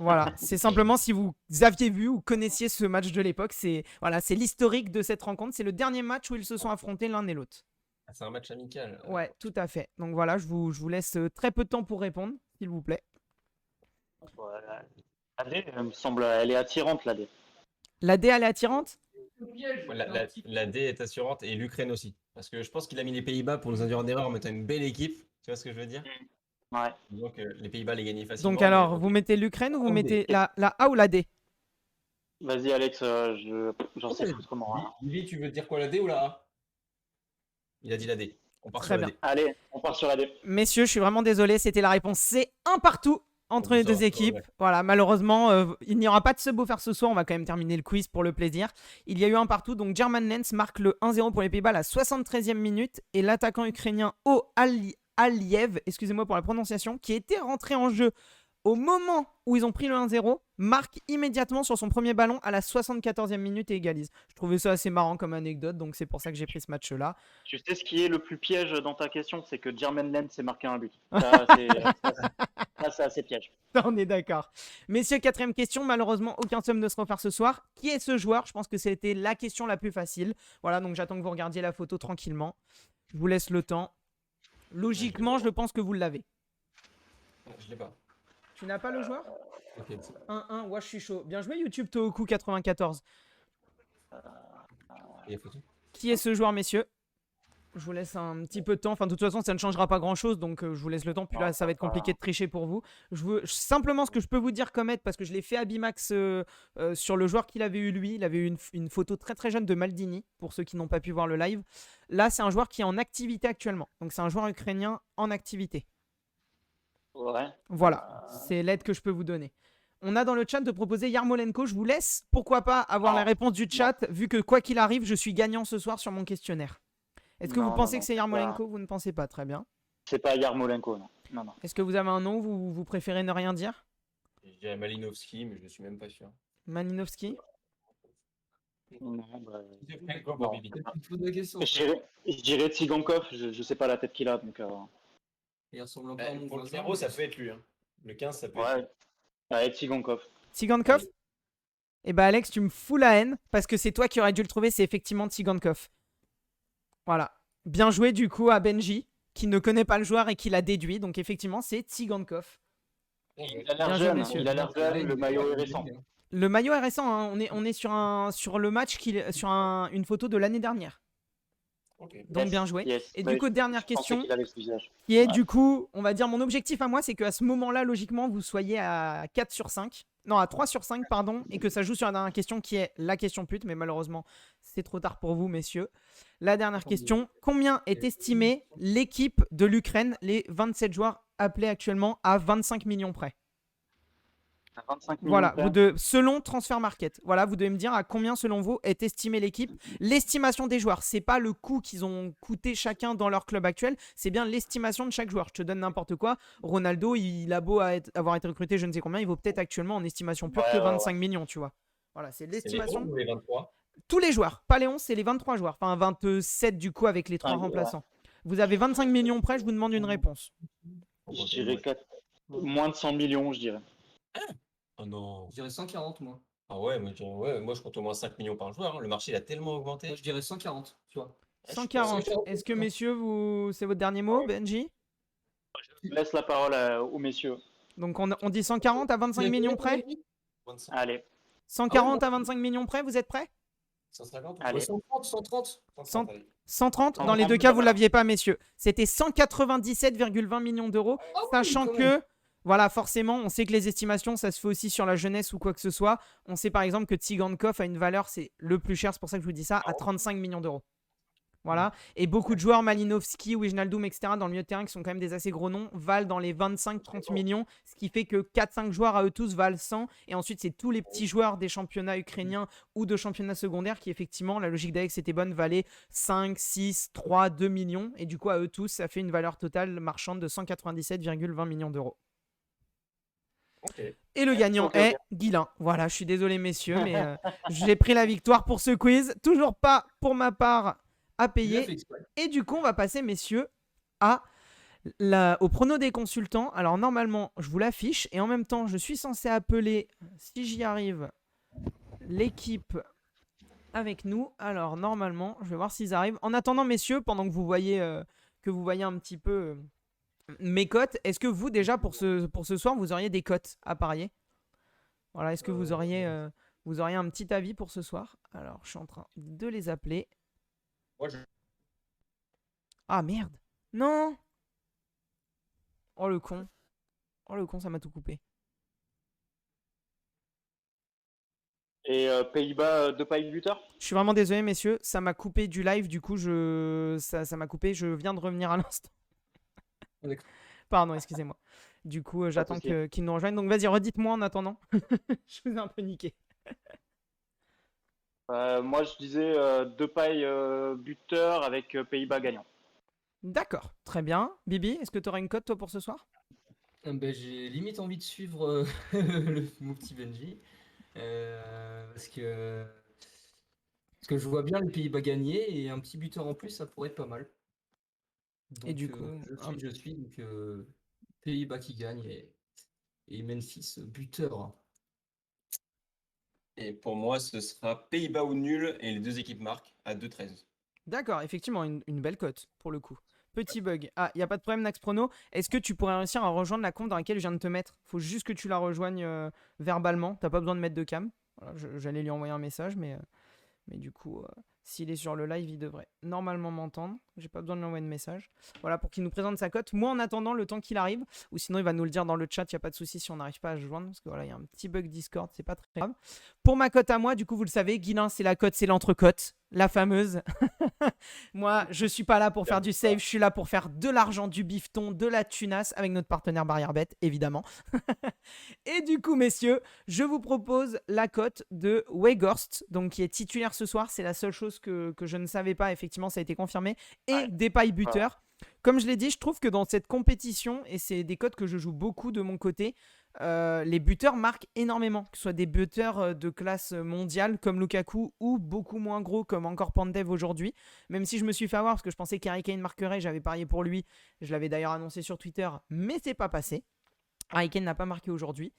Voilà, c'est simplement si vous aviez vu ou connaissiez ce match de l'époque, c'est l'historique de cette rencontre, c'est le dernier match où ils se sont affrontés l'un et l'autre. Ah, c'est un match amical. Ouais, tout à fait. Donc voilà, je vous laisse très peu de temps pour répondre, s'il vous plaît. Ouais, l'AD, elle me semble, elle est attirante, l'AD. La D, elle est attirante? Ouais, la D est assurante et l'Ukraine aussi. Parce que je pense qu'il a mis les Pays-Bas pour nous induire en erreur en mettant une belle équipe. Tu vois ce que je veux dire? Ouais. Donc les Pays-Bas les gagnaient facilement. Donc alors, mais- vous mettez l'Ukraine ou vous Comme mettez la A ou la D? Vas-y, Alex, j'en sais Ouais. foutrement rien. Lui, tu veux dire quoi, la D ou la A? Il a dit la D. On part Très sur la bien. D. Allez, on part sur l'AD. Messieurs, je suis vraiment désolé, c'était la réponse C, un partout entre les Ça va, deux ça va, équipes. ouais. Voilà, malheureusement, il n'y aura pas de sub offert ce soir, on va quand même terminer le quiz pour le plaisir. Il y a eu un partout, donc German Lens marque le 1-0 pour les Pays-Bas à la 73e minute et l'attaquant ukrainien Aliev, excusez-moi pour la prononciation, qui était rentré en jeu au moment où ils ont pris le 1-0, marque immédiatement sur son premier ballon à la 74e minute et égalise. Je trouvais ça assez marrant comme anecdote, donc c'est pour ça que j'ai pris ce match-là. Tu sais ce qui est le plus piège dans ta question, c'est que Jermaine Lens s'est marqué un but. Ça, c'est assez piège. On est d'accord. Messieurs, quatrième question. Malheureusement, aucun somme ne sera offert ce soir. Qui est ce joueur? Je pense que c'était la question la plus facile. Voilà, donc j'attends que vous regardiez la photo tranquillement. Je vous laisse le temps. Logiquement, je pense que vous l'avez. Je l'ai pas. Tu n'as pas le joueur? Ok. 1-1, ouais, je suis chaud. Bien joué, YouTube Tohoku94. Il y a photo. Qui est ce joueur, messieurs? Je vous laisse un petit peu de temps. Enfin, de toute façon, ça ne changera pas grand-chose, donc je vous laisse le temps. Puis là, ça va être compliqué de tricher pour vous. Simplement, ce que je peux vous dire comme aide, parce que je l'ai fait à Bimax sur le joueur qu'il avait eu lui. Il avait eu une photo très très jeune de Maldini, pour ceux qui n'ont pas pu voir le live. Là, c'est un joueur qui est en activité actuellement. Donc, c'est un joueur ukrainien en activité. Ouais. Voilà, c'est l'aide que je peux vous donner. On a dans le chat de proposer Yarmolenko. Je vous laisse, pourquoi pas, avoir la réponse du chat, vu que quoi qu'il arrive, je suis gagnant ce soir sur mon questionnaire. Est-ce que vous pensez que c'est Yarmolenko? Vous ne pensez pas, très bien. C'est pas Yarmolenko, non. Non. Est-ce que vous avez un nom? Vous préférez ne rien dire? Je dirais Malinovski, mais je ne suis même pas sûr. Malinovski? Non, bah, Bon, Tu te poses la question. je dirais Tsigankov, je sais pas la tête qu'il a, donc Il ressemble un peu à mon Pour le voisin, 0, ça peut être lui. Hein. Le 15, ça peut être ouais. lui. Allez, Tsigankov. Tsigankov? Eh ben Alex, tu me fous la haine, parce que c'est toi qui aurais dû le trouver, c'est effectivement Tsigankov. Voilà. Bien joué du coup à Benji, qui ne connaît pas le joueur et qui l'a déduit, donc effectivement c'est Tsigankov. Il a Bien l'air joué, jeune, messieurs. il a l'air jeune, le maillot est récent. Le maillot est récent, hein. On est sur le match, une photo de l'année dernière. Ok. Donc Yes, bien joué. yes. Et Ouais, du coup, dernière je pensais question, qu'il avait ce visage. qui est Ouais. du coup, on va dire mon objectif à moi, c'est qu'à ce moment-là, logiquement, vous soyez à 4 sur 5. Non, à 3 sur 5, pardon, et que ça joue sur la dernière question qui est la question pute, mais malheureusement, c'est trop tard pour vous, messieurs. La dernière question, combien est estimée l'équipe de l'Ukraine, les 27 joueurs appelés actuellement à 25 millions près? À 25 millions Voilà, près. selon Transfer Market. Voilà, vous devez me dire à combien, selon vous, est estimée l'équipe. L'estimation des joueurs, c'est pas le coût qu'ils ont coûté chacun dans leur club actuel, c'est bien l'estimation de chaque joueur. Je te donne n'importe quoi. Ronaldo, il a beau avoir été recruté je ne sais combien, il vaut peut-être actuellement en estimation pure Ouais, que ouais, 25 millions, tu vois. Voilà, c'est C'est les l'estimation. 11 ou les 23? Tous les joueurs, pas les 11, c'est les 23 joueurs. Enfin, 27 du coup avec les 3 Ah, ouais. remplaçants. Vous avez 25 millions près, je vous demande une réponse. Je dirais moins de 100 millions, je dirais. Oh non. Je dirais 140, moi. Ah ouais, moi je compte au moins 5 millions par joueur. Hein. Le marché il a tellement augmenté. Moi, je dirais 140, tu vois. 140. Est-ce que messieurs, c'est votre dernier mot, Benji? Je laisse la parole aux messieurs. Donc on dit 140 à 25 millions près? 25, Allez, 140 à 25 millions près, vous êtes prêts? 150. Allez. 130, 130. 130, allez. 130, dans 130, les deux ça cas, vous va. ne l'aviez pas, messieurs. C'était 197,20 millions d'euros, sachant quand que, voilà, forcément, on sait que les estimations, ça se fait aussi sur la jeunesse ou quoi que ce soit. On sait par exemple que Tsigankov a une valeur, c'est le plus cher, c'est pour ça que je vous dis ça, à 35 millions d'euros. Voilà. Et beaucoup de joueurs, Malinowski, Wijnaldum, etc., dans le milieu de terrain, qui sont quand même des assez gros noms, valent dans les 25-30 millions, ce qui fait que 4-5 joueurs à eux tous valent 100. Et ensuite, c'est tous les petits joueurs des championnats ukrainiens ou de championnats secondaires qui, effectivement, la logique d'Alex était bonne, valaient 5, 6, 3, 2 millions. Et du coup, à eux tous, ça fait une valeur totale marchande de 197,20 millions d'euros. Ok. Et le gagnant Ok, ok. est Guilain. Voilà, je suis désolé, messieurs, mais j'ai pris la victoire pour ce quiz. Toujours pas, pour ma part, à Bien fait payer. exprès. Et du coup, on va passer, messieurs, au prono des consultants. Alors, normalement, je vous l'affiche. Et en même temps, je suis censé appeler, si j'y arrive, l'équipe avec nous. Alors, normalement, je vais voir s'ils arrivent. En attendant, messieurs, pendant que vous voyez un petit peu mes cotes, est-ce que vous, déjà, pour ce soir, vous auriez des cotes à parier? Voilà, est-ce que vous auriez un petit avis pour ce soir? Alors, je suis en train de les appeler. Moi, Ah, merde. Non. Oh, le con. Oh, le con, ça m'a tout coupé. Et Pays-Bas, Depay buteur. Je suis vraiment désolé, messieurs. Ça m'a coupé du live. Du coup, ça m'a coupé. Je viens de revenir à l'instant. D'accord. Pardon, excusez-moi. Du coup, j'attends de souci. qu'ils nous rejoignent. Donc, vas-y, redites-moi en attendant. Je vous ai un peu niqué. Moi, je disais Depay buteur avec Pays-Bas gagnant. D'accord, très bien. Bibi, est-ce que tu auras une cote, toi, pour ce soir? Ben, j'ai limite envie de suivre mon petit Benji. Parce que je vois bien les Pays-Bas gagner et un petit buteur en plus, ça pourrait être pas mal. Et du Donc, coup, je suis donc Pays-Bas qui gagne et Memphis buteur. et pour moi, ce sera Pays-Bas ou nul et les deux équipes marquent à 2,13. d'accord, effectivement, une belle cote pour le coup. Petit bug. Ah, il n'y a pas de problème, Nax Prono. Est-ce que tu pourrais réussir à rejoindre la compte dans laquelle je viens de te mettre? Faut juste que tu la rejoignes verbalement. T'as pas besoin de mettre de cam. Voilà, j'allais lui envoyer un message, mais du coup, s'il est sur le live, il devrait normalement m'entendre. J'ai pas besoin de lui envoyer de message. Voilà, pour qu'il nous présente sa cote. Moi, en attendant le temps qu'il arrive, ou sinon, il va nous le dire dans le chat. Il n'y a pas de souci si on n'arrive pas à se joindre. Parce que voilà, il y a un petit bug Discord. C'est pas très grave. Pour ma cote à moi, du coup, vous le savez, Guilin, c'est la cote, c'est l'entrecote. La fameuse. Moi, je suis pas là pour faire du save. Je suis là pour faire de l'argent, du bifton, de la tunasse avec notre partenaire Barrière Bet, évidemment. Et du coup, messieurs, je vous propose la cote de Weghorst, donc qui est titulaire ce soir. C'est la seule chose que je ne savais pas. Effectivement, ça a été confirmé. Et Depay buteur. Comme je l'ai dit, je trouve que dans cette compétition, et c'est des cotes que je joue beaucoup de mon côté, les buteurs marquent énormément. Que ce soit des buteurs de classe mondiale comme Lukaku ou beaucoup moins gros comme encore Pandev aujourd'hui. Même si je me suis fait avoir parce que je pensais qu'Harry Kane marquerait, j'avais parié pour lui. Je l'avais d'ailleurs annoncé sur Twitter, mais c'est pas passé. Harry Kane n'a pas marqué aujourd'hui.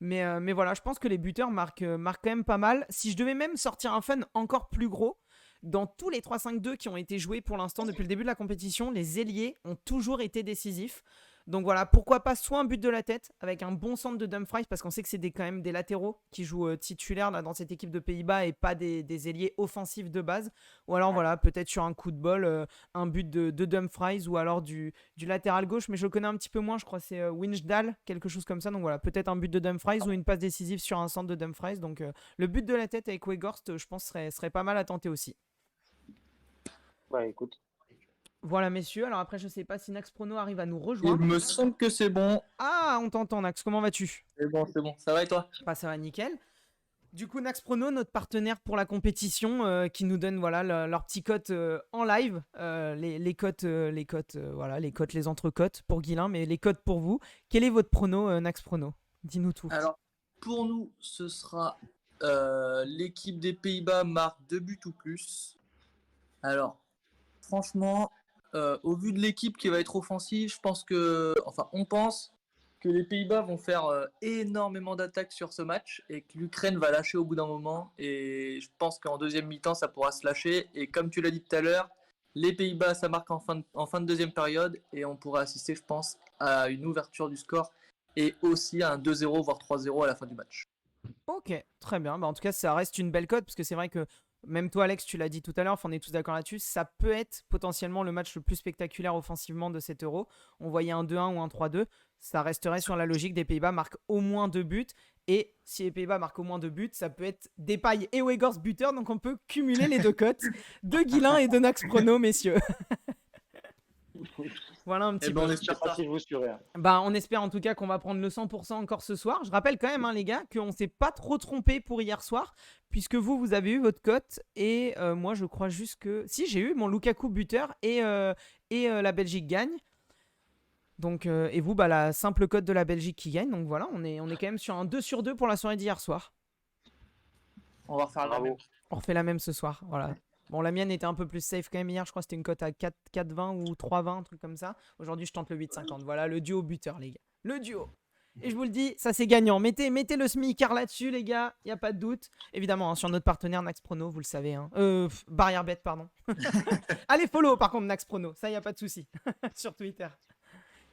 Mais voilà, je pense que les buteurs marquent quand même pas mal. Si je devais même sortir un fun encore plus gros, dans tous les 3-5-2 qui ont été joués pour l'instant depuis le début de la compétition, les ailiers ont toujours été décisifs. Donc voilà, pourquoi pas soit un but de la tête avec un bon centre de Dumfries, parce qu'on sait que c'est quand même des latéraux qui jouent titulaires là, dans cette équipe de Pays-Bas et pas des ailiers offensifs de base. Ou alors voilà, peut-être sur un coup de bol, un but de Dumfries ou alors du latéral gauche, mais je le connais un petit peu moins, je crois que c'est Wijndal, quelque chose comme ça. Donc voilà, peut-être un but de Dumfries ou une passe décisive sur un centre de Dumfries. Donc le but de la tête avec Weghorst, je pense, serait pas mal à tenter aussi. Bah écoute. Voilà, messieurs. Alors après, je sais pas si Nax Prono arrive à nous Il rejoindre. me semble que c'est bon. Ah, on t'entend, Nax. Comment vas-tu? C'est bon, c'est bon. Ça va et toi? Bah, ça va nickel. Du coup, Nax Prono, notre partenaire pour la compétition, qui nous donne voilà leurs petits cotes en live, les cotes, voilà, les cotes, les entrecotes pour Guilin, mais les cotes pour vous. Quel est votre prono, Nax Prono? Dis-nous tout. Alors, pour nous, ce sera l'équipe des Pays-Bas marque 2 buts ou plus. Alors, franchement, au vu de l'équipe qui va être offensive, on pense que les Pays-Bas vont faire énormément d'attaques sur ce match et que l'Ukraine va lâcher au bout d'un moment. Et je pense qu'en deuxième mi-temps, ça pourra se lâcher. Et comme tu l'as dit tout à l'heure, les Pays-Bas, ça marque en fin de deuxième période et on pourra assister, je pense, à une ouverture du score et aussi à un 2-0, voire 3-0 à la fin du match. Ok, très bien. Bah, en tout cas, ça reste une belle cote parce que c'est vrai que même toi, Alex, tu l'as dit tout à l'heure, on est tous d'accord là-dessus. Ça peut être potentiellement le match le plus spectaculaire offensivement de cet Euro. On voyait un 2-1 ou un 3-2. Ça resterait sur la logique des Pays-Bas marquent au moins 2 buts. Et si les Pays-Bas marquent au moins 2 buts, ça peut être Depay et Weghorst buteurs. Donc on peut cumuler les 2 cotes de Guilain et de Nax Prono, messieurs. Voilà un petit Eh ben, peu. on Je sais espère pas ça. si je vous suivrai. On espère en tout cas qu'on va prendre le 100% encore ce soir. Je rappelle quand même, les gars, qu'on s'est pas trop trompé pour hier soir, puisque vous avez eu votre cote et moi, je crois juste que si j'ai eu mon Lukaku buteur et la Belgique gagne. Donc et vous, la simple cote de la Belgique qui gagne. Donc voilà, on est quand même sur un 2 sur 2 pour la soirée d'hier soir. On va refaire la Bravo. même. On refait la même ce soir. Voilà. Bon, la mienne était un peu plus safe quand même hier. Je crois que c'était une cote à 4,20 ou 3,20, un truc comme ça. Aujourd'hui, je tente le 8,50. Voilà, le duo buteur, les gars. Le duo. Et je vous le dis, ça c'est gagnant. Mettez le smicard là-dessus, les gars. Il n'y a pas de doute. Évidemment, sur notre partenaire Nax Prono, vous le savez. Barrière Bet, pardon. Allez, follow par contre Nax Prono. Ça, il n'y a pas de souci. Sur Twitter.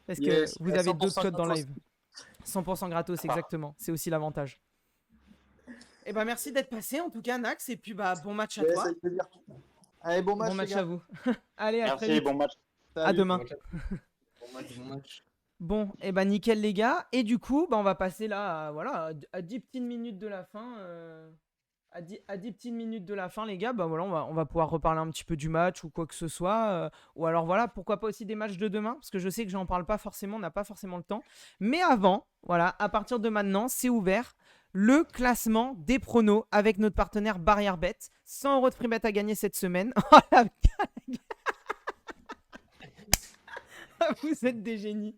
Parce que Yes, vous à avez 100% d'autres codes dans gratos. live. 100% gratos, exactement. C'est aussi l'avantage. Et merci d'être passé en tout cas, Nax. Et puis bon match à toi. avec plaisir. Allez, bon match, Bon match les gars. à vous. Allez, à très Merci, vite. bon match. À Salut. demain. Bon match. Bon, nickel les gars. Et du coup, on va passer là à 10 petites minutes de la fin. À 10 petites minutes de la fin, les gars, on va pouvoir reparler un petit peu du match ou quoi que ce soit. Ou alors pourquoi pas aussi des matchs de demain, parce que je sais que j'en parle pas forcément, on n'a pas forcément le temps. Mais avant, à partir de maintenant, c'est ouvert le classement des pronos avec notre partenaire Barrière Bet. 100 € de free bet à gagner cette semaine. Oh la vous êtes des génies.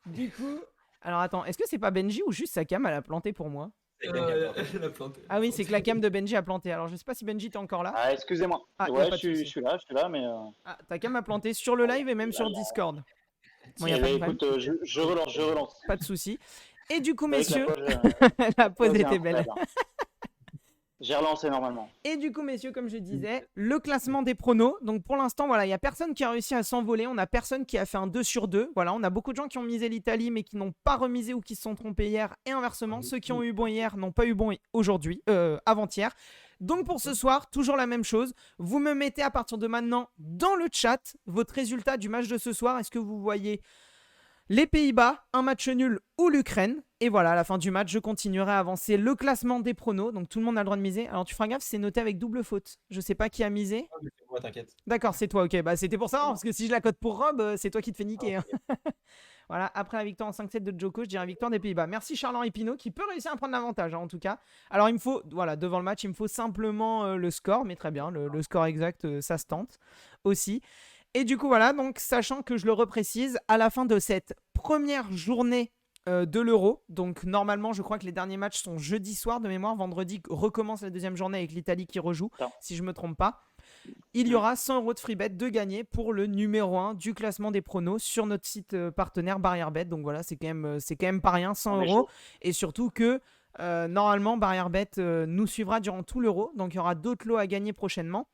Du coup, alors attends, est-ce que c'est pas Benji ou juste sa cam elle a planté pour moi? Elle a planté. Ah oui, c'est que la cam de Benji a planté. Alors je sais pas si Benji t'es encore là. Ah, excusez-moi. Ah, y a Ouais, pas de souci. je suis là, mais. Ah, ta cam a planté sur le live et même sur Discord. Bon, y a Eh pas ben, de problème. écoute, je relance. Pas de souci. Et du coup, Avec la messieurs, pause, la pause bien, était très belle. bien. J'ai relancé normalement. Et du coup, messieurs, comme je disais, le classement des pronos. Donc pour l'instant, il n'y a personne qui a réussi à s'envoler. On n'a personne qui a fait un 2 sur 2. Voilà, on a beaucoup de gens qui ont misé l'Italie, mais qui n'ont pas remisé ou qui se sont trompés hier. Et inversement, ceux qui ont eu bon hier n'ont pas eu bon aujourd'hui, avant-hier. Donc pour ce soir, toujours la même chose. Vous me mettez à partir de maintenant dans le chat votre résultat du match de ce soir. Est-ce que vous voyez les Pays-Bas, un match nul ou l'Ukraine? Et voilà, à la fin du match, je continuerai à avancer le classement des pronos. Donc tout le monde a le droit de miser. Alors tu feras gaffe, c'est noté avec double faute. Je sais pas qui a misé. Ah, mais c'est moi, t'inquiète. D'accord, c'est toi, ok. C'était pour ça, parce que si je la cote pour Rob, c'est toi qui te fais niquer. Hein. Voilà, après la victoire en 5-7 de Djoko, je dirais victoire des Pays-Bas. Merci Charles-Henri Pinault qui peut réussir à prendre l'avantage, en tout cas. Alors il me faut, devant le match, il me faut simplement le score, mais très bien, le score exact, ça se tente aussi. Et du coup, donc sachant que je le reprécise, à la fin de cette première journée de l'Euro, donc normalement, je crois que les derniers matchs sont jeudi soir de mémoire, vendredi recommence la deuxième journée avec l'Italie qui rejoue, si je me trompe pas. Il y aura 100 € de free bet de gagner pour le numéro 1 du classement des pronos sur notre site partenaire Barrière Bet. Donc voilà, c'est quand même pas rien, 100 €. Et surtout que normalement, Barrière Bet nous suivra durant tout l'Euro. Donc il y aura d'autres lots à gagner prochainement.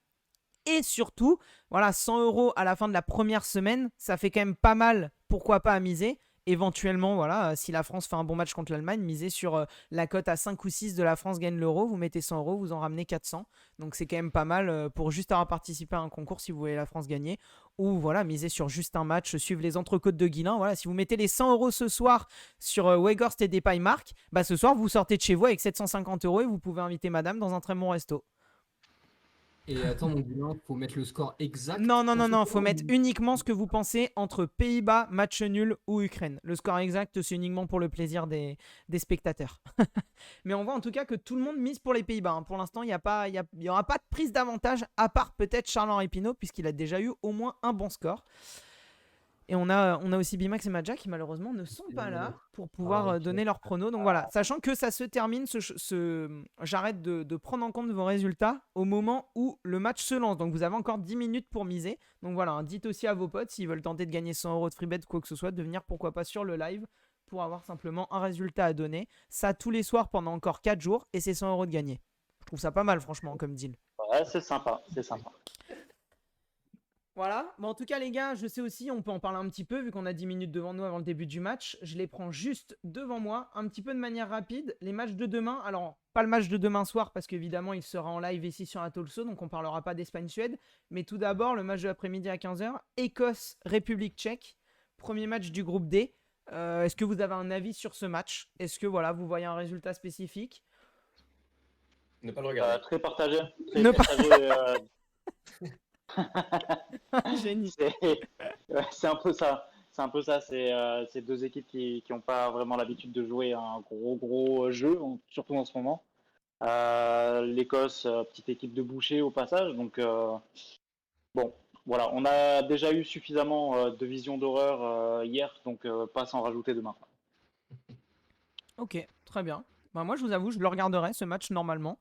Et surtout, 100 € à la fin de la première semaine, ça fait quand même pas mal, pourquoi pas à miser. Éventuellement, si la France fait un bon match contre l'Allemagne, misez sur la cote à 5 ou 6 de la France gagne l'Euro, vous mettez 100 €, vous en ramenez 400. Donc c'est quand même pas mal pour juste avoir participé à un concours si vous voulez la France gagner. Ou misez sur juste un match, suivre les entrecôtes de Guilain. Voilà, si vous mettez les 100 € ce soir sur Weghorst et Depay Marc, ce soir vous sortez de chez vous avec 750 € et vous pouvez inviter madame dans un très bon resto. Et attends, mon Guilain, faut mettre le score exact. Non, faut mettre uniquement ce que vous pensez entre Pays-Bas, match nul ou Ukraine. Le score exact, c'est uniquement pour le plaisir des spectateurs. Mais on voit en tout cas que tout le monde mise pour les Pays-Bas. Hein. Pour l'instant, il n'y aura pas de prise d'avantage, à part peut-être Charles-Henri Pinault, puisqu'il a déjà eu au moins un bon score. Et on a aussi Bimax et Madja qui malheureusement ne sont pas là pour pouvoir donner leurs pronos. Donc voilà, sachant que ça se termine, j'arrête de prendre en compte vos résultats au moment où le match se lance. Donc vous avez encore 10 minutes pour miser. Donc voilà, dites aussi à vos potes s'ils veulent tenter de gagner 100 € de free bet, quoi que ce soit, de venir pourquoi pas sur le live pour avoir simplement un résultat à donner. Ça tous les soirs pendant encore 4 jours et c'est 100 € de gagner. Je trouve ça pas mal franchement comme deal. Ouais, c'est sympa, c'est sympa. Voilà, en tout cas les gars, je sais aussi, on peut en parler un petit peu vu qu'on a 10 minutes devant nous avant le début du match. Je les prends juste devant moi, un petit peu de manière rapide. Les matchs de demain, alors pas le match de demain soir parce qu'évidemment il sera en live ici sur Atolso, donc on parlera pas d'Espagne-Suède. Mais tout d'abord, le match de l'après-midi à 15h, Écosse-République tchèque, premier match du groupe D. Est-ce que vous avez un avis sur ce match? Est-ce que voilà, vous voyez un résultat spécifique? Ne pas le regarder. Très partagé. Très Ne pas- partagé. Génie. Ouais, c'est un peu ça. C'est un peu ça. C'est deux équipes qui n'ont pas vraiment l'habitude de jouer un gros jeu, surtout en ce moment. L'Écosse, petite équipe de boucher au passage. Donc, bon, voilà. On a déjà eu suffisamment de visions d'horreur hier, donc pas s'en rajouter demain. Ok, très bien. Bah, moi, je vous avoue, je le regarderai ce match normalement.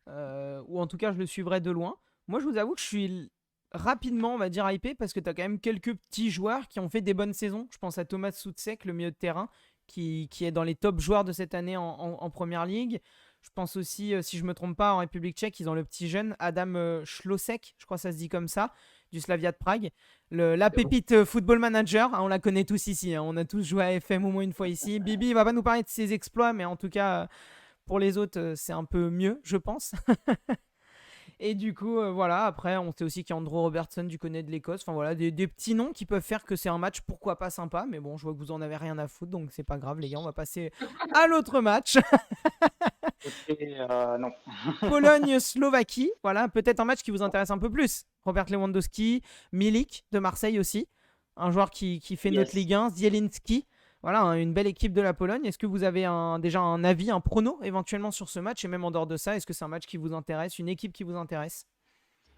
Ou en tout cas, je le suivrai de loin. Moi, je vous avoue que je suis rapidement, on va dire, hypé parce que tu as quand même quelques petits joueurs qui ont fait des bonnes saisons. Je pense à Thomas Soutsek, le milieu de terrain, qui est dans les top joueurs de cette année en Première Ligue. Je pense aussi, si je me trompe pas, en République tchèque, ils ont le petit jeune Adam Schlosek, je crois que ça se dit comme ça, du Slavia de Prague. La pépite Football Manager, hein, on la connaît tous ici, hein, on a tous joué à FM au moins une fois ici. Bibi, il va pas nous parler de ses exploits, mais en tout cas, pour les autres, c'est un peu mieux, je pense. Et du coup, voilà, après, on sait aussi qu'il y a Andrew Robertson du côté de l'Écosse. Enfin voilà, des petits noms qui peuvent faire que c'est un match, pourquoi pas sympa. Mais bon, je vois que vous en avez rien à foutre, donc c'est pas grave, les gars, on va passer à l'autre match. Et, non. Pologne-Slovaquie, voilà, peut-être un match qui vous intéresse un peu plus. Robert Lewandowski, Milik de Marseille aussi, un joueur qui fait notre Ligue 1, Zielinski. Voilà, une belle équipe de la Pologne. Est-ce que vous avez déjà un avis, un prono éventuellement sur ce match? Et même en dehors de ça, est-ce que c'est un match qui vous intéresse, une équipe qui vous intéresse?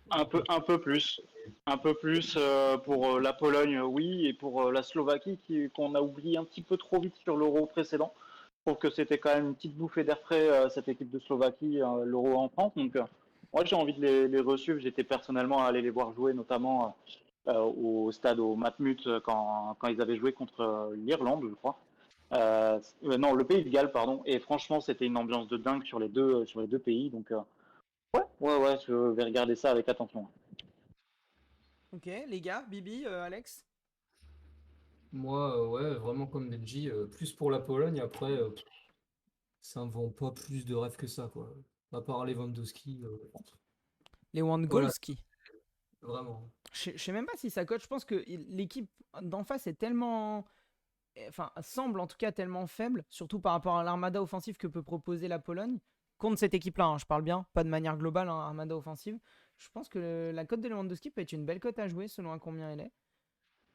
Un peu plus. Un peu plus pour la Pologne, oui, et pour la Slovaquie, qu'on a oublié un petit peu trop vite sur l'Euro précédent. Je trouve que c'était quand même une petite bouffée d'air frais, cette équipe de Slovaquie, l'Euro en France. Donc, moi, j'ai envie de les reçuivre. J'étais personnellement allé les voir jouer, notamment au stade au Matmut, quand ils avaient joué contre l'Irlande, je crois. Non, le Pays de Galles, pardon. Et franchement, c'était une ambiance de dingue sur les deux pays. Donc, ouais, je vais regarder ça avec attention. Ok, les gars, Bibi, Alex? Moi, ouais, vraiment comme Benji, plus pour la Pologne. Après, ça ne vend pas plus de rêves que ça, quoi. À part Lewandowski, voilà, Lewandowski. vraiment. Je sais même pas si ça cote. Je pense que l'équipe d'en face est tellement. Enfin, semble en tout cas tellement faible, surtout par rapport à l'armada offensive que peut proposer la Pologne. Contre cette équipe-là, hein, je parle bien, pas de manière globale, hein, armada offensive. Je pense que la cote de Lewandowski peut être une belle cote à jouer selon à combien elle est.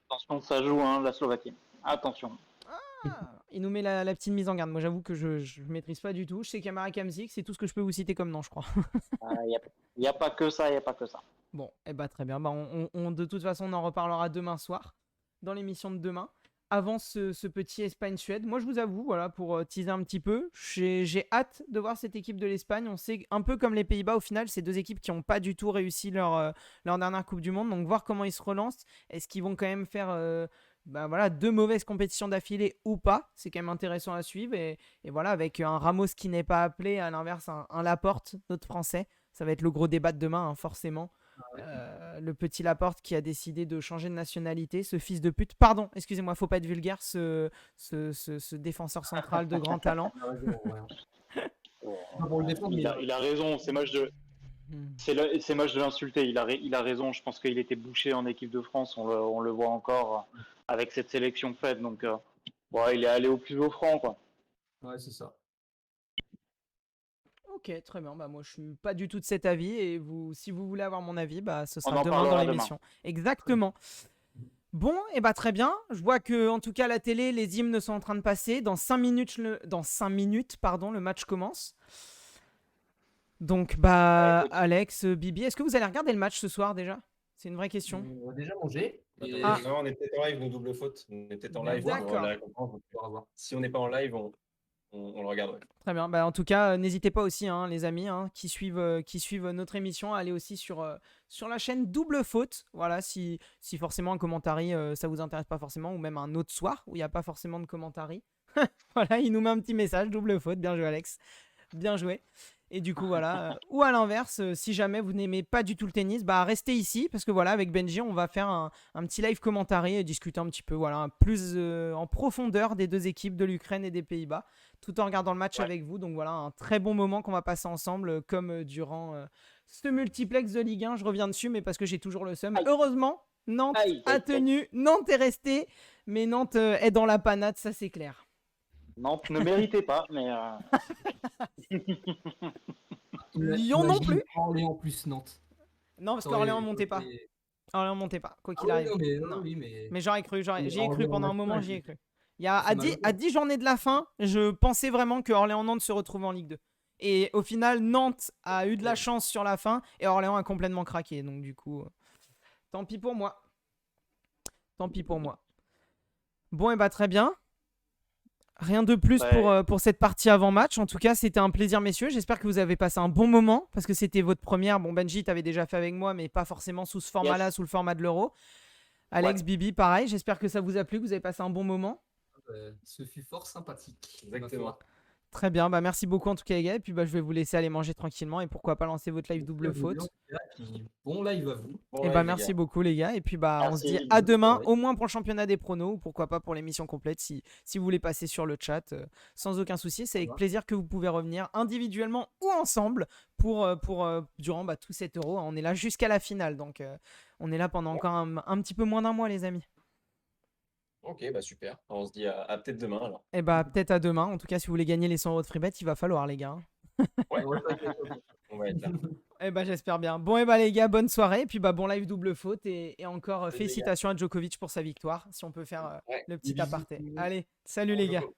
Attention, ça joue, hein, la Slovaquie. Attention. Ah, il nous met la petite mise en garde. Moi, j'avoue que je maîtrise pas du tout. Je sais qu'il y a Marek Hamsik, c'est tout ce que je peux vous citer comme nom, je crois. Il n'y a pas que ça, il n'y a pas que ça. Bon, et bah très bien. Bah, de toute façon, on en reparlera demain soir, dans l'émission de demain. Avant ce petit Espagne-Suède, moi je vous avoue, voilà, pour teaser un petit peu, j'ai hâte de voir cette équipe de l'Espagne. On sait un peu comme les Pays-Bas, au final, c'est deux équipes qui n'ont pas du tout réussi leur dernière Coupe du Monde. Donc voir comment ils se relancent. Est-ce qu'ils vont quand même faire voilà, deux mauvaises compétitions d'affilée ou pas? C'est quand même intéressant à suivre. Et voilà, avec un Ramos qui n'est pas appelé, à l'inverse, un Laporte, notre Français. Ça va être le gros débat de demain, hein, forcément. Le petit Laporte qui a décidé de changer de nationalité, ce fils de pute. Pardon, excusez-moi, faut pas être vulgaire, ce défenseur central de grand talent. Il a raison, c'est moche de. C'est moche de l'insulter, il a raison. Je pense qu'il était bouché en équipe de France, on le voit encore avec cette sélection faite. Donc, il est allé au plus offrant, quoi. Ouais, c'est ça. Ok, très bien. Bah, moi, je suis pas du tout de cet avis. Et si vous voulez avoir mon avis, bah, ce On sera en demain dans parlera l'émission. Exactement. Bon, et bah très bien. Je vois que, en tout cas, à la télé, les hymnes sont en train de passer. Dans 5 minutes, le match commence. Donc, bah, Alex, Bibi, est-ce que vous allez regarder le match ce soir déjà? C'est une vraie question. On va déjà manger. Et... Ah. Non, on est peut-être en live, nos double faute. On est peut-être en live. D'accord. Si on n'est pas en live, on le regarde. Ouais. Très bien. Bah, en tout cas, n'hésitez pas aussi, hein, les amis, hein, qui suivent notre émission, à aller aussi sur la chaîne Double Faute. Voilà, si forcément un commentary, ça vous intéresse pas forcément, ou même un autre soir où il n'y a pas forcément de commentary. Voilà, il nous met un petit message, Double Faute. Bien joué, Alex. Bien joué. Et du coup, voilà. Ou à l'inverse, si jamais vous n'aimez pas du tout le tennis, bah restez ici parce que voilà, avec Benji, on va faire un petit live commentary et discuter un petit peu, voilà, plus en profondeur des deux équipes de l'Ukraine et des Pays-Bas, tout en regardant le match avec vous. Donc voilà, un très bon moment qu'on va passer ensemble, comme durant ce multiplex de Ligue 1. Je reviens dessus, mais parce que j'ai toujours le seum. Aïe. Heureusement, Nantes Aïe, a aïe, tenu. Nantes est resté. Mais Nantes est dans la panade, ça c'est clair. Nantes ne méritait pas, mais Lyon non plus. Orléans plus Nantes. Non, parce Ça aurait- qu'Orléans montait pas. et- Orléans montait pas, quoi Ah qu'il oui, arrive. non, mais, Non. oui, mais... Mais j'aurais cru, Mais j'y ai cru Orléans pendant un moment, national, j'y ai c'est- cru. Il y a, c'est à 10, malheureux. à 10 journées de la fin, je pensais vraiment que Orléans-Nantes se retrouvait en Ligue 2. Et au final, Nantes a eu de la Ouais. chance sur la fin et Orléans a complètement craqué. Donc du coup, tant pis pour moi. Tant pis pour moi. Bon, et bah très bien. Rien de plus Ouais. pour cette partie avant-match. En tout cas, c'était un plaisir, messieurs. J'espère que vous avez passé un bon moment parce que c'était votre première. Bon, Benji, t'avais déjà fait avec moi, mais pas forcément sous ce format-là, sous le format de l'Euro. Alex, Bibi, pareil. J'espère que ça vous a plu, que vous avez passé un bon moment. Ce fut fort sympathique. Exactement. ma foi. Très bien, bah merci beaucoup en tout cas les gars. Et puis bah, je vais vous laisser aller manger tranquillement et pourquoi pas lancer votre live Merci double à vous faute. deux, en tout cas, puis bon live à vous. Bon, Et ouais, bah les merci gars. beaucoup les gars. Et puis bah on se dit Merci. à demain, Ouais. au moins pour le championnat des pronos ou pourquoi pas pour l'émission complète si vous voulez passer sur le chat sans aucun souci. C'est avec va. plaisir que vous pouvez revenir individuellement ou ensemble pour durant tout cet euro. On est là jusqu'à la finale donc on est là pendant encore un petit peu moins d'un mois les amis. Ok, bah super. On se dit à peut-être demain alors. Et bah peut-être à demain. En tout cas si vous voulez gagner les 100 euros de free bet, il va falloir les gars. Ouais, Ouais, t'inquiète, ok. on va être là. Eh bah j'espère bien. Bon et bah les gars, bonne soirée. Et puis bah bon live double faute et encore les gars. félicitations à Djokovic pour sa victoire. Si on peut faire Ouais, le petit bisous. aparté. Allez, salut les gars. Bonjour.